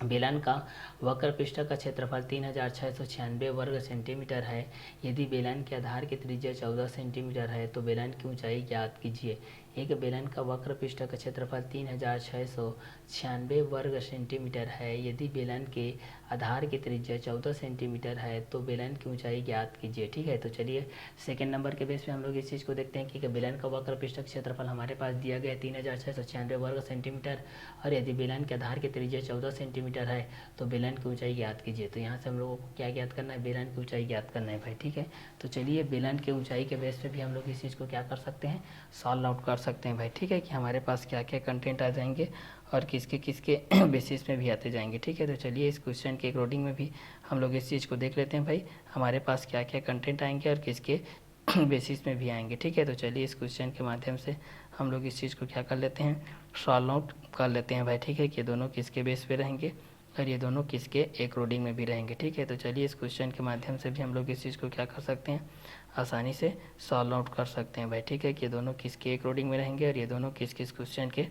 बेलन का वक्र पृष्ठ का क्षेत्रफल 3696 वर्ग सेंटीमीटर है। यदि बेलन के आधार की त्रिज्या 14 सेंटीमीटर है तो बेलन की ऊंचाई ज्ञात कीजिए। एक बेलन का वक्र पृष्ठ का क्षेत्रफल 3696 वर्ग सेंटीमीटर है। यदि बेलन के आधार की त्रिज्या 14 सेंटीमीटर है तो बेलन की ऊंचाई ज्ञात कीजिए, ठीक है। तो चलिए सेकेंड नंबर के बेस पे हम लोग इस चीज़ को देखते हैं कि बेलन का वक्र पृष्ठ का क्षेत्रफल हमारे पास दिया गया 3696 वर्ग सेंटीमीटर और यदि बेलन के आधार की त्रिज्या 14 सेंटीमीटर है तो बेलन की ऊंचाई ज्ञात कीजिए। तो यहाँ से हम लोगों को क्या ज्ञात करना है, बेलन की ऊंचाई ज्ञात करना है भाई, ठीक है। तो चलिए बेलन की ऊंचाई के बेस पे भी हम लोग इस चीज़ को क्या कर सकते हैं, सॉल्व आउट कर सकते हैं भाई, ठीक है। कि हमारे पास क्या क्या कंटेंट आ जाएंगे और किसके किसके बेसिस में भी आते जाएंगे, ठीक है। तो चलिए इस क्वेश्चन के अकॉर्डिंग में भी हम लोग इस चीज़ को देख लेते हैं भाई, हमारे पास क्या क्या कंटेंट आएंगे और किसके बेसिस में भी आएंगे, ठीक है। तो चलिए इस क्वेश्चन के माध्यम से हम लोग इस चीज़ को क्या कर लेते हैं, सॉल्व आउट कर लेते हैं भाई, ठीक है। कि दोनों किसके बेस पे रहेंगे और ये दोनों किसके अकॉर्डिंग में भी रहेंगे, ठीक है। तो चलिए इस क्वेश्चन के माध्यम से भी हम लोग इस चीज़ को क्या कर सकते हैं, आसानी से सॉल्व आउट कर सकते हैं भाई, ठीक है। कि ये दोनों किसके अकॉर्डिंग में रहेंगे और ये दोनों किस किस क्वेश्चन के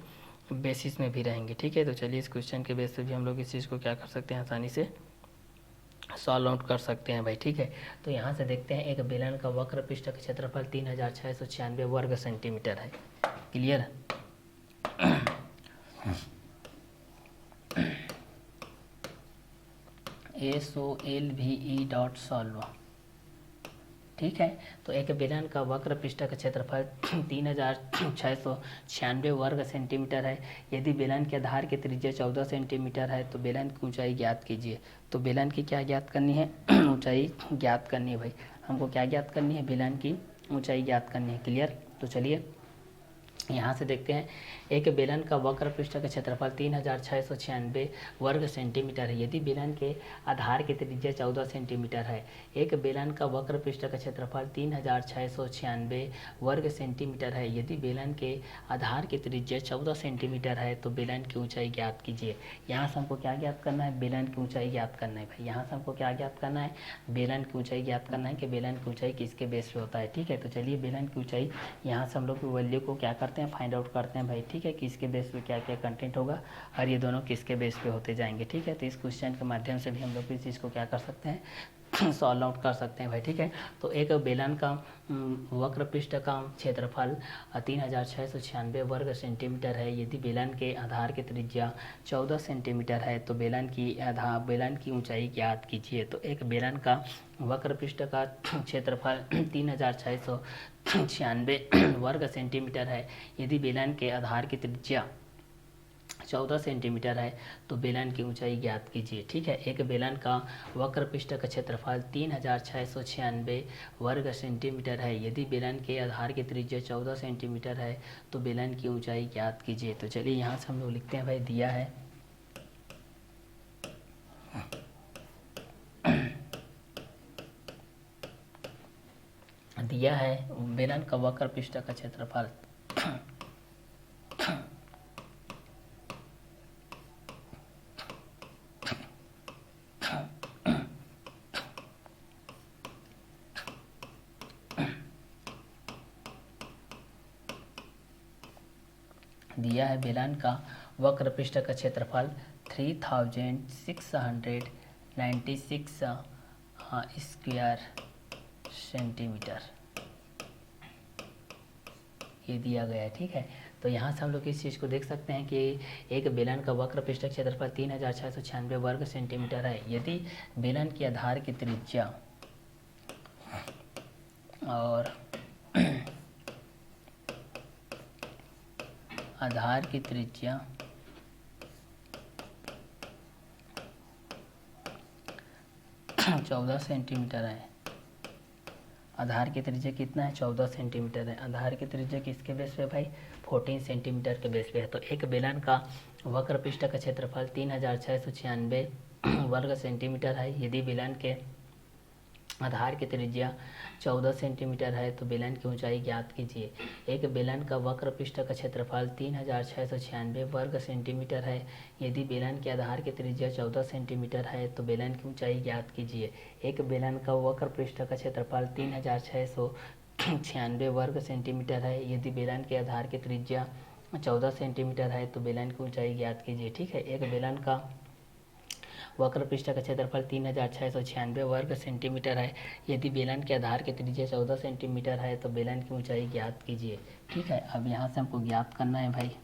बेसिस में भी रहेंगे, ठीक है। तो चलिए इस क्वेश्चन के बेस पे भी हम लोग इस चीज़ को क्या कर सकते हैं, आसानी से सॉल्व आउट कर सकते हैं भाई, ठीक है। तो यहाँ से देखते हैं एक बेलन का वक्र पृष्ठ का क्षेत्रफल 3696 वर्ग सेंटीमीटर है। क्लियर। SOLVE डॉट सॉल्व ठीक है। तो एक बेलन का वक्र पृष्ठ का क्षेत्रफल 3696 वर्ग सेंटीमीटर है। यदि बेलन के आधार की त्रिज्या 14 सेंटीमीटर है तो बेलन की ऊंचाई ज्ञात कीजिए। तो बेलन की क्या ज्ञात करनी है? ऊंचाई ज्ञात करनी है भाई। हमको क्या ज्ञात करनी है? बेलन की ऊंचाई ज्ञात करनी है। क्लियर? तो चलिए यहाँ से देखते हैं। एक बेलन का वक्र पृष्ठ का क्षेत्रफल 3696 वर्ग सेंटीमीटर है। यदि बेलन के आधार की त्रिज्या 14 सेंटीमीटर है। एक बेलन का वक्र पृष्ठ का क्षेत्रफल 3696 वर्ग सेंटीमीटर है। यदि बेलन के आधार की त्रिज्या 14 सेंटीमीटर है तो बेलन की ऊंचाई ज्ञात कीजिए। यहाँ से हमको क्या ज्ञात करना है? बेलन की ऊंचाई ज्ञात करना है भाई। यहाँ से हमको क्या ज्ञात करना है? बेलन की ऊंचाई ज्ञात करना है कि बेलन की ऊंचाई किसके बेस पे होता है। ठीक है, तो चलिए बेलन की ऊंचाई यहाँ से हम लोग वैल्यू को क्या करते हैं? फाइंड आउट करते हैं भाई। ठीक है, किसके बेस पे क्या क्या कंटेंट होगा और ये दोनों किसके बेस पे होते जाएंगे। ठीक है, तो इस क्वेश्चन के माध्यम से भी हम लोग इस चीज़ को क्या कर सकते हैं? सॉल्व आउट कर सकते हैं भाई। ठीक है, तो एक बेलन का वक्र पृष्ठ का क्षेत्रफल 3696 वर्ग सेंटीमीटर है। यदि बेलन के आधार की त्रिज्या 14 सेंटीमीटर है तो बेलन की ऊंचाई ज्ञात कीजिए। तो एक बेलन का वक्र पृष्ठ का क्षेत्रफल 3696 वर्ग सेंटीमीटर है। यदि बेलन के आधार की त्रिज्या 14 सेंटीमीटर है तो बेलन की ऊंचाई ज्ञात कीजिए। ठीक है, एक बेलन का वक्र पृष्ठ का क्षेत्रफल 3696 वर्ग सेंटीमीटर है। यदि बेलन के आधार की त्रिज्या 14 सेंटीमीटर है तो बेलन की ऊंचाई ज्ञात कीजिए। तो चलिए यहाँ से हम लोग लिखते हैं भाई। दिया है बेलन का वक्र पृष्ठ का क्षेत्रफल दिया है बेलन का वक्र पृष्ठ का क्षेत्रफल 3696 स्क्वायर सेंटीमीटर ये दिया गया है। ठीक है, तो यहाँ से हम लोग इस चीज़ को देख सकते हैं कि एक बेलन का वक्र पृष्ठ का क्षेत्रफल 3696 वर्ग सेंटीमीटर है। यदि बेलन की आधार की त्रिज्या और आधार की त्रिज्या 14 सेंटीमीटर है। आधार की त्रिज्या कितना है? 14 सेंटीमीटर है। आधार की त्रिज्या किसके बेस पे भाई? 14 सेंटीमीटर के बेस पे है। तो एक बेलन का वक्र पृष्ठ का क्षेत्रफल 3696 वर्ग सेंटीमीटर है। यदि बेलन के आधार की त्रिज्या 14 सेंटीमीटर है तो बेलन की ऊंचाई ज्ञात कीजिए। एक बेलन का वक्र पृष्ठ का क्षेत्रफल 3696 वर्ग सेंटीमीटर है। यदि बेलन के आधार की त्रिज्या 14 सेंटीमीटर है तो बेलन की ऊंचाई ज्ञात कीजिए। एक बेलन का वक्र पृष्ठ का क्षेत्रफल 3696 वर्ग सेंटीमीटर है। यदि बेलन के आधार की त्रिज्या 14 सेंटीमीटर है तो बेलन की ऊंचाई ज्ञात कीजिए। ठीक है, एक बेलन का वक्र पृष्ठ का क्षेत्रफल 3696 वर्ग सेंटीमीटर है। यदि बेलन के आधार की त्रिज्या 14 सेंटीमीटर है तो बेलन की ऊंचाई ज्ञात कीजिए। ठीक है, अब यहाँ से हमको ज्ञात करना है भाई।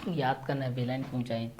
ज्ञात करना है बेलन की ऊंचाई।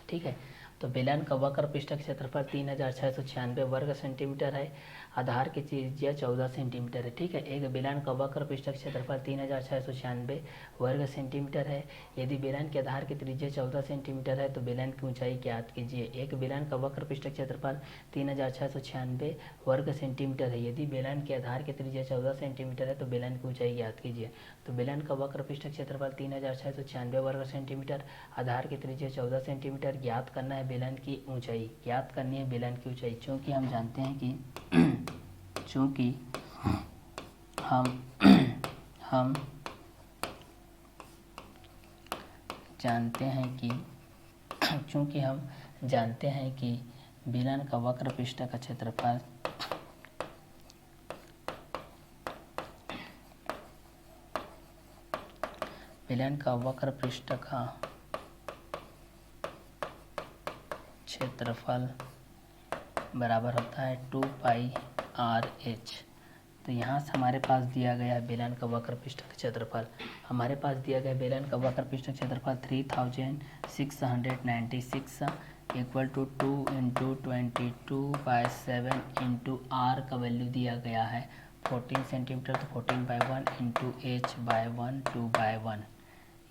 ठीक है, तो बेलन का वक्र पृष्ठ का क्षेत्रफल 3696 वर्ग सेंटीमीटर है। आधार की त्रिज्या 14 सेंटीमीटर है। ठीक है, एक बेलन का वक्र पृष्ठ का क्षेत्रफल 3696 वर्ग सेंटीमीटर है। यदि बेलन के आधार की त्रिज्या 14 सेंटीमीटर है तो बेलन की ऊंचाई ज्ञात कीजिए। एक बेलन का वक्र पृष्ठ का क्षेत्रफल 3696 वर्ग सेंटीमीटर है। यदि बेलन के आधार की त्रिज्या 14 सेंटीमीटर है तो बेलन की ऊंचाई ज्ञात कीजिए। तो बेलन का वक्र पृष्ठ का क्षेत्रफल 3696 वर्ग सेंटीमीटर, आधार की त्रिज्या 14 सेंटीमीटर। ज्ञात करना है बेलन की ऊंचाई। ज्ञात करनी है बेलन की ऊंचाई, चूँकि हम जानते हैं कि चूँकि हम जानते हैं कि बेलन का वक्र पृष्ठ का क्षेत्रफल बेलन का वक्र पृष्ठ का क्षेत्रफल बराबर होता है 2πr/h। तो यहाँ से हमारे पास दिया गया है बेलन का वक्र पृष्ठ का क्षेत्रफल। हमारे पास दिया गया बेलन का वक्र पृष्ठ का क्षेत्रफल 3696 equal to 2 into 22/7 into R का वैल्यू दिया गया है 14 सेंटीमीटर, तो 14/1 इंटू h/1 2/1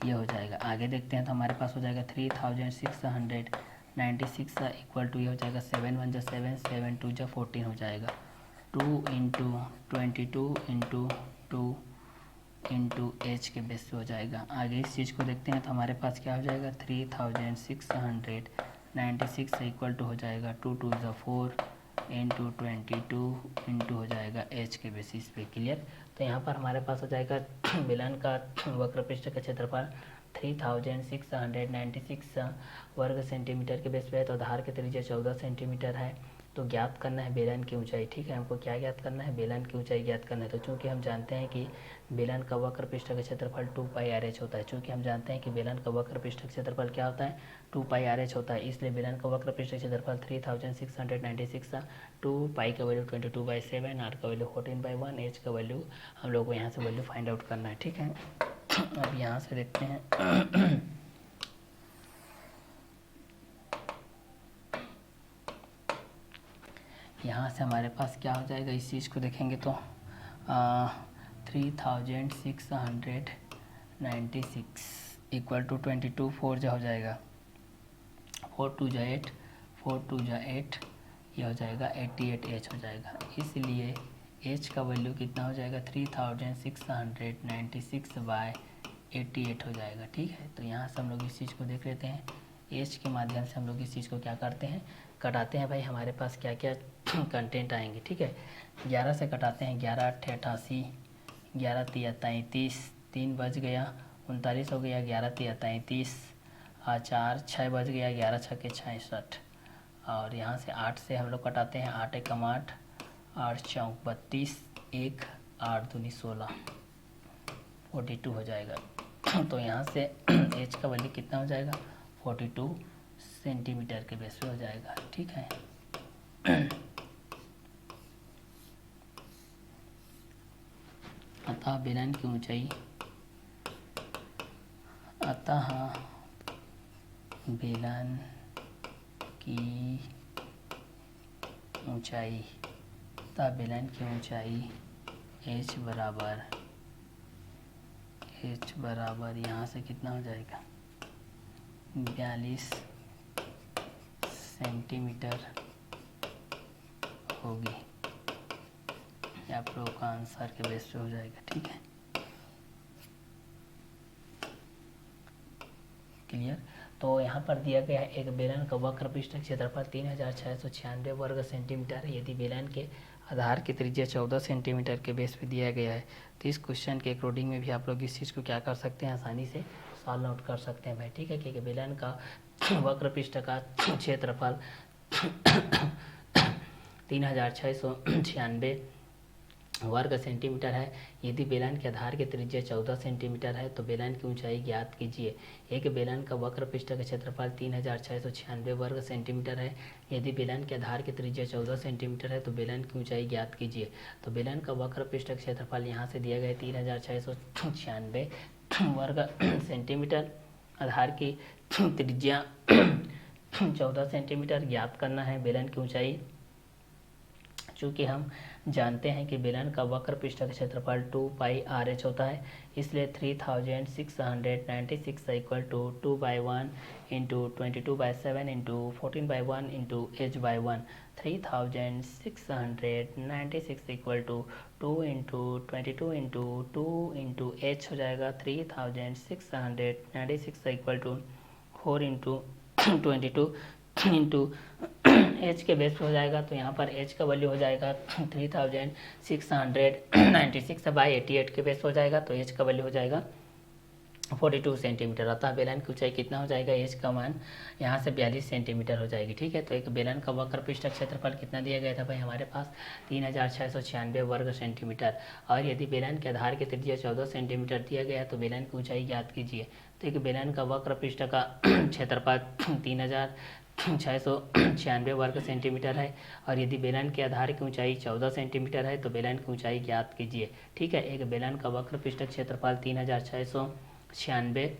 ये हो जाएगा। आगे देखते हैं तो हमारे पास हो जाएगा 3696 इक्वल टू ये हो जाएगा 7 1 7 7 2 14 हो जाएगा 2 इंटू 22 इंटू 2 इंटू एच के बेस पे हो जाएगा। आगे इस चीज़ को देखते हैं तो हमारे पास क्या हो जाएगा 3696 इक्वल टू हो जाएगा 2 2 4 इंटू 22 इंटू हो जाएगा एच के बेसिस पे। क्लियर। तो यहाँ पर हमारे पास हो जाएगा बेलन का वक्र पृष्ठ का क्षेत्रफल 3696 वर्ग सेंटीमीटर के बेस पे है। तो आधार की त्रिज्या 14 सेंटीमीटर है। तो ज्ञात करना है बेलन की ऊंचाई। ठीक है, हमको क्या ज्ञात करना है, बेलन की ऊंचाई ज्ञात करना है। तो चूंकि हम जानते हैं कि बेलन का वक्र पृष्ठ का क्षेत्रफल 2πr/h होता है, चूंकि हम जानते हैं कि बेलन का वक्र पृष्ठ का क्षेत्रफल क्या होता है 2πr/h होता है, इसलिए बेलन का वक्र पृष्ठ का क्षेत्रफल 3696 2π का वैल्यू 22/7, r का वैल्यू 14/1, h का वैल्यू हम लोग को यहाँ से वैल्यू फाइंड आउट करना है। ठीक है, अब यहाँ से देखते हैं यहाँ से हमारे पास क्या हो जाएगा, इस चीज़ को देखेंगे तो 3696 इक्वल टू 22 4 जो हो जाएगा 4 2 जा 8 4 2 जा 8 ये हो जाएगा 88h हो जाएगा। इसलिए h का वैल्यू कितना हो जाएगा 3696/88 हो जाएगा। ठीक है, तो यहाँ से हम लोग इस चीज़ को देख लेते हैं। h के माध्यम से हम लोग इस चीज़ को क्या करते हैं, कटाते हैं। भाई हमारे पास क्या क्या कंटेंट आएंगे। ठीक है, 11 से कटाते हैं, 11 8 88, 11 3 33, 3 बज गया 39 हो गया, 11 3 33, 4 6 बज गया, 11 6 के 66। और यहाँ से 8 से हम लोग कटाते हैं, 8 1 8, 8 4 32, 1 8 दूनी 16 42 हो जाएगा। तो यहाँ से h का वैल्यू कितना हो जाएगा 42 सेंटीमीटर के बेस पे हो जाएगा। ठीक है, अतः बेलन की ऊंचाई बेलन की ऊंचाई h बराबर यहाँ से कितना हो जाएगा 42 सेंटीमीटर होगी। ये आप लोगों का आंसर के बेस पे हो जाएगा। ठीक है, क्लियर। तो यहाँ पर दिया गया है एक बेलन का वक्र पृष्ठ क्षेत्रफल 3696 वर्ग सेंटीमीटर है। यदि बेलन के आधार की त्रिज्या 14 सेंटीमीटर के बेस पे दिया गया है, तो इस क्वेश्चन के अकॉर्डिंग में भी आप लोग इस चीज़ को क्या कर सकते हैं, आसानी से सॉल्व आउट कर सकते हैं भाई। ठीक है, क्योंकि बेलन का वक्र पृष्ठ का क्षेत्रफल 3696 वर्ग सेंटीमीटर है। यदि बेलन के आधार की त्रिज्या 14 सेंटीमीटर है, तो बेलन की ऊंचाई ज्ञात कीजिए। एक बेलन का वक्र पृष्ठ का क्षेत्रफल 3696 वर्ग सेंटीमीटर है। यदि बेलन के आधार की त्रिज्या 14 सेंटीमीटर है, तो बेलन की ऊंचाई ज्ञात कीजिए। तो बेलन का वक्र पृष्ठ का क्षेत्रफल यहाँ से दिया गया 3696 वर्ग सेंटीमीटर, आधार की त्रिज्या 14 सेंटीमीटर, ज्ञात करना है बेलन की ऊंचाई। चूँकि हम जानते हैं कि बेलन का वक्र पृष्ठ का क्षेत्रफल 2πr/h होता है, इसलिए 3696 equal to 2/1 into 22/7 into 14/1 into h/1। 3696 equal to 2 into 22 into 2 into h हो जाएगा। 3696 equal to 4 into 22 into h के बेस पे हो जाएगा। तो यहाँ पर h का वैल्यू हो जाएगा 3696/88 के बेस पे हो जाएगा। तो h का वैल्यू हो जाएगा 42 सेंटीमीटर। अतः बेलन की ऊंचाई कितना हो जाएगा, h का मान यहाँ से 42 सेंटीमीटर हो जाएगी। ठीक है, तो एक बेलन का वक्र पृष्ठ क्षेत्रफल कितना दिया गया था भाई हमारे पास 3696 वर्ग सेंटीमीटर। और यदि बेलन के आधार की त्रिज्या 14 सेंटीमीटर दिया गया तो बेलन की ऊंचाई ज्ञात कीजिए। तो एक बेलन का वक्र पृष्ठ का क्षेत्रफल 696 वर्ग सेंटीमीटर है। और यदि बेलन के आधार की ऊंचाई 14 सेंटीमीटर है तो बेलन की ऊंचाई ज्ञात कीजिए। ठीक है, एक बेलन का वक्र पृष्ठ क्षेत्रफल 3696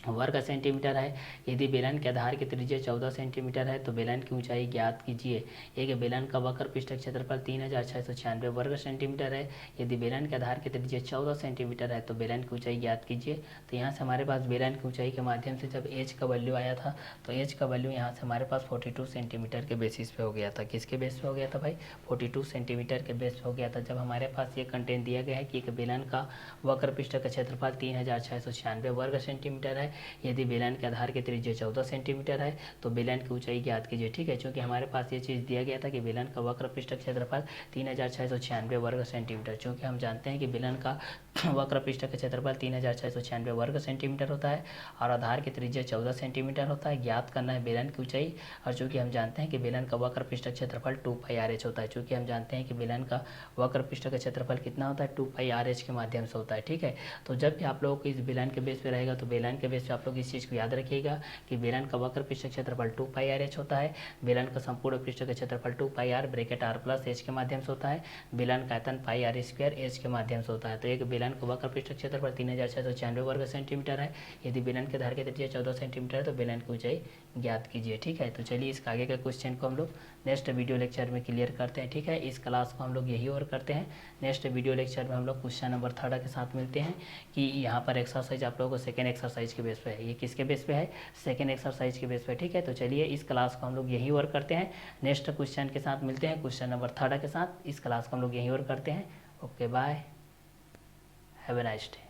वर्ग सेंटीमीटर है। यदि बेलन के आधार की त्रिज्या 14 सेंटीमीटर है तो बेलन की ऊंचाई ज्ञात कीजिए। एक बेलन का वक्र पृष्ठ क्षेत्रफल 3696 वर्ग सेंटीमीटर है। यदि बेलन के आधार की त्रिज्या 14 सेंटीमीटर है तो बेलन की ऊंचाई ज्ञात कीजिए। तो यहाँ से हमारे पास बेलन की ऊंचाई के माध्यम से जब एच का वैल्यू आया था तो एच का वैल्यू यहाँ से हमारे पास 42 सेंटीमीटर के बेसिस पे हो गया था। किसके बेस पे हो गया था भाई? 42 सेंटीमीटर के बेस पे हो गया था। जब हमारे पास ये कंटेंट दिया गया है कि एक बेलन का वक्र पृष्ठ का क्षेत्रफल 3696 वर्ग सेंटीमीटर है। यदि बेलन के आधार की त्रिज्या 14 सेंटीमीटर है तो बेलन की ऊंचाई ज्ञात कीजिए। ठीक है, क्योंकि हमारे पास ये चीज़ दिया गया था कि बेलन का वक्र पृष्ठ क्षेत्रफल 3696 वर्ग सेंटीमीटर। चूँकि हम जानते हैं कि बेलन का वक्र पृष्ठ का क्षेत्रफल 3696 वर्ग सेंटीमीटर होता है और आधार की त्रिज्या 14 सेंटीमीटर होता है। ज्ञात करना है बेलन की ऊंचाई। और चूँकि हम जानते हैं कि बेलन का वक्र पृष्ठ क्षेत्रफल 2πr(h) होता है। चूँकि हम जानते हैं कि बेलन का वक्र पृष्ठ का क्षेत्रफल कितना होता है? 2πr(h) के माध्यम से होता है। ठीक है, तो जब भी आप लोगों को इस बेलन के बेस पे रहेगा तो बेलन के बेस पे आप लोग इस चीज़ को याद रखिएगा कि बेलन का वक्र पृष्ठ क्षेत्रफल 2πr(h) होता है। बेलन का संपूर्ण पृष्ठ का क्षेत्रफल 2πr bracket r plus h के माध्यम से होता है। बेलन का आयतन πr² h के माध्यम से होता है। तो एक बेलन का वक्र पृष्ठ क्षेत्रफल 3696 वर्ग सेंटीमीटर है। यदि बेलन के आधार की त्रिज्या 14 सेंटीमीटर है तो बेलन की ऊंचाई ज्ञात कीजिए। ठीक है, तो चलिए इसका आगे का क्वेश्चन को हम लोग नेक्स्ट वीडियो लेक्चर में क्लियर करते हैं। ठीक है, इस क्लास को हम लोग यही और करते हैं। नेक्स्ट वीडियो लेक्चर में हम लोग क्वेश्चन नंबर 3 के साथ मिलते हैं कि यहाँ पर एक्सरसाइज आप लोगों को सेकेंड एक्सरसाइज के बेस पे है। ये किसके बेस पे है? सेकेंड एक्सरसाइज के बेस पे। ठीक है, तो चलिए इस क्लास को हम लोग यही और करते हैं। नेक्स्ट क्वेश्चन के साथ मिलते हैं, क्वेश्चन नंबर 3 के साथ। इस क्लास को हम लोग यही और करते हैं। Okay, bye, have a nice day.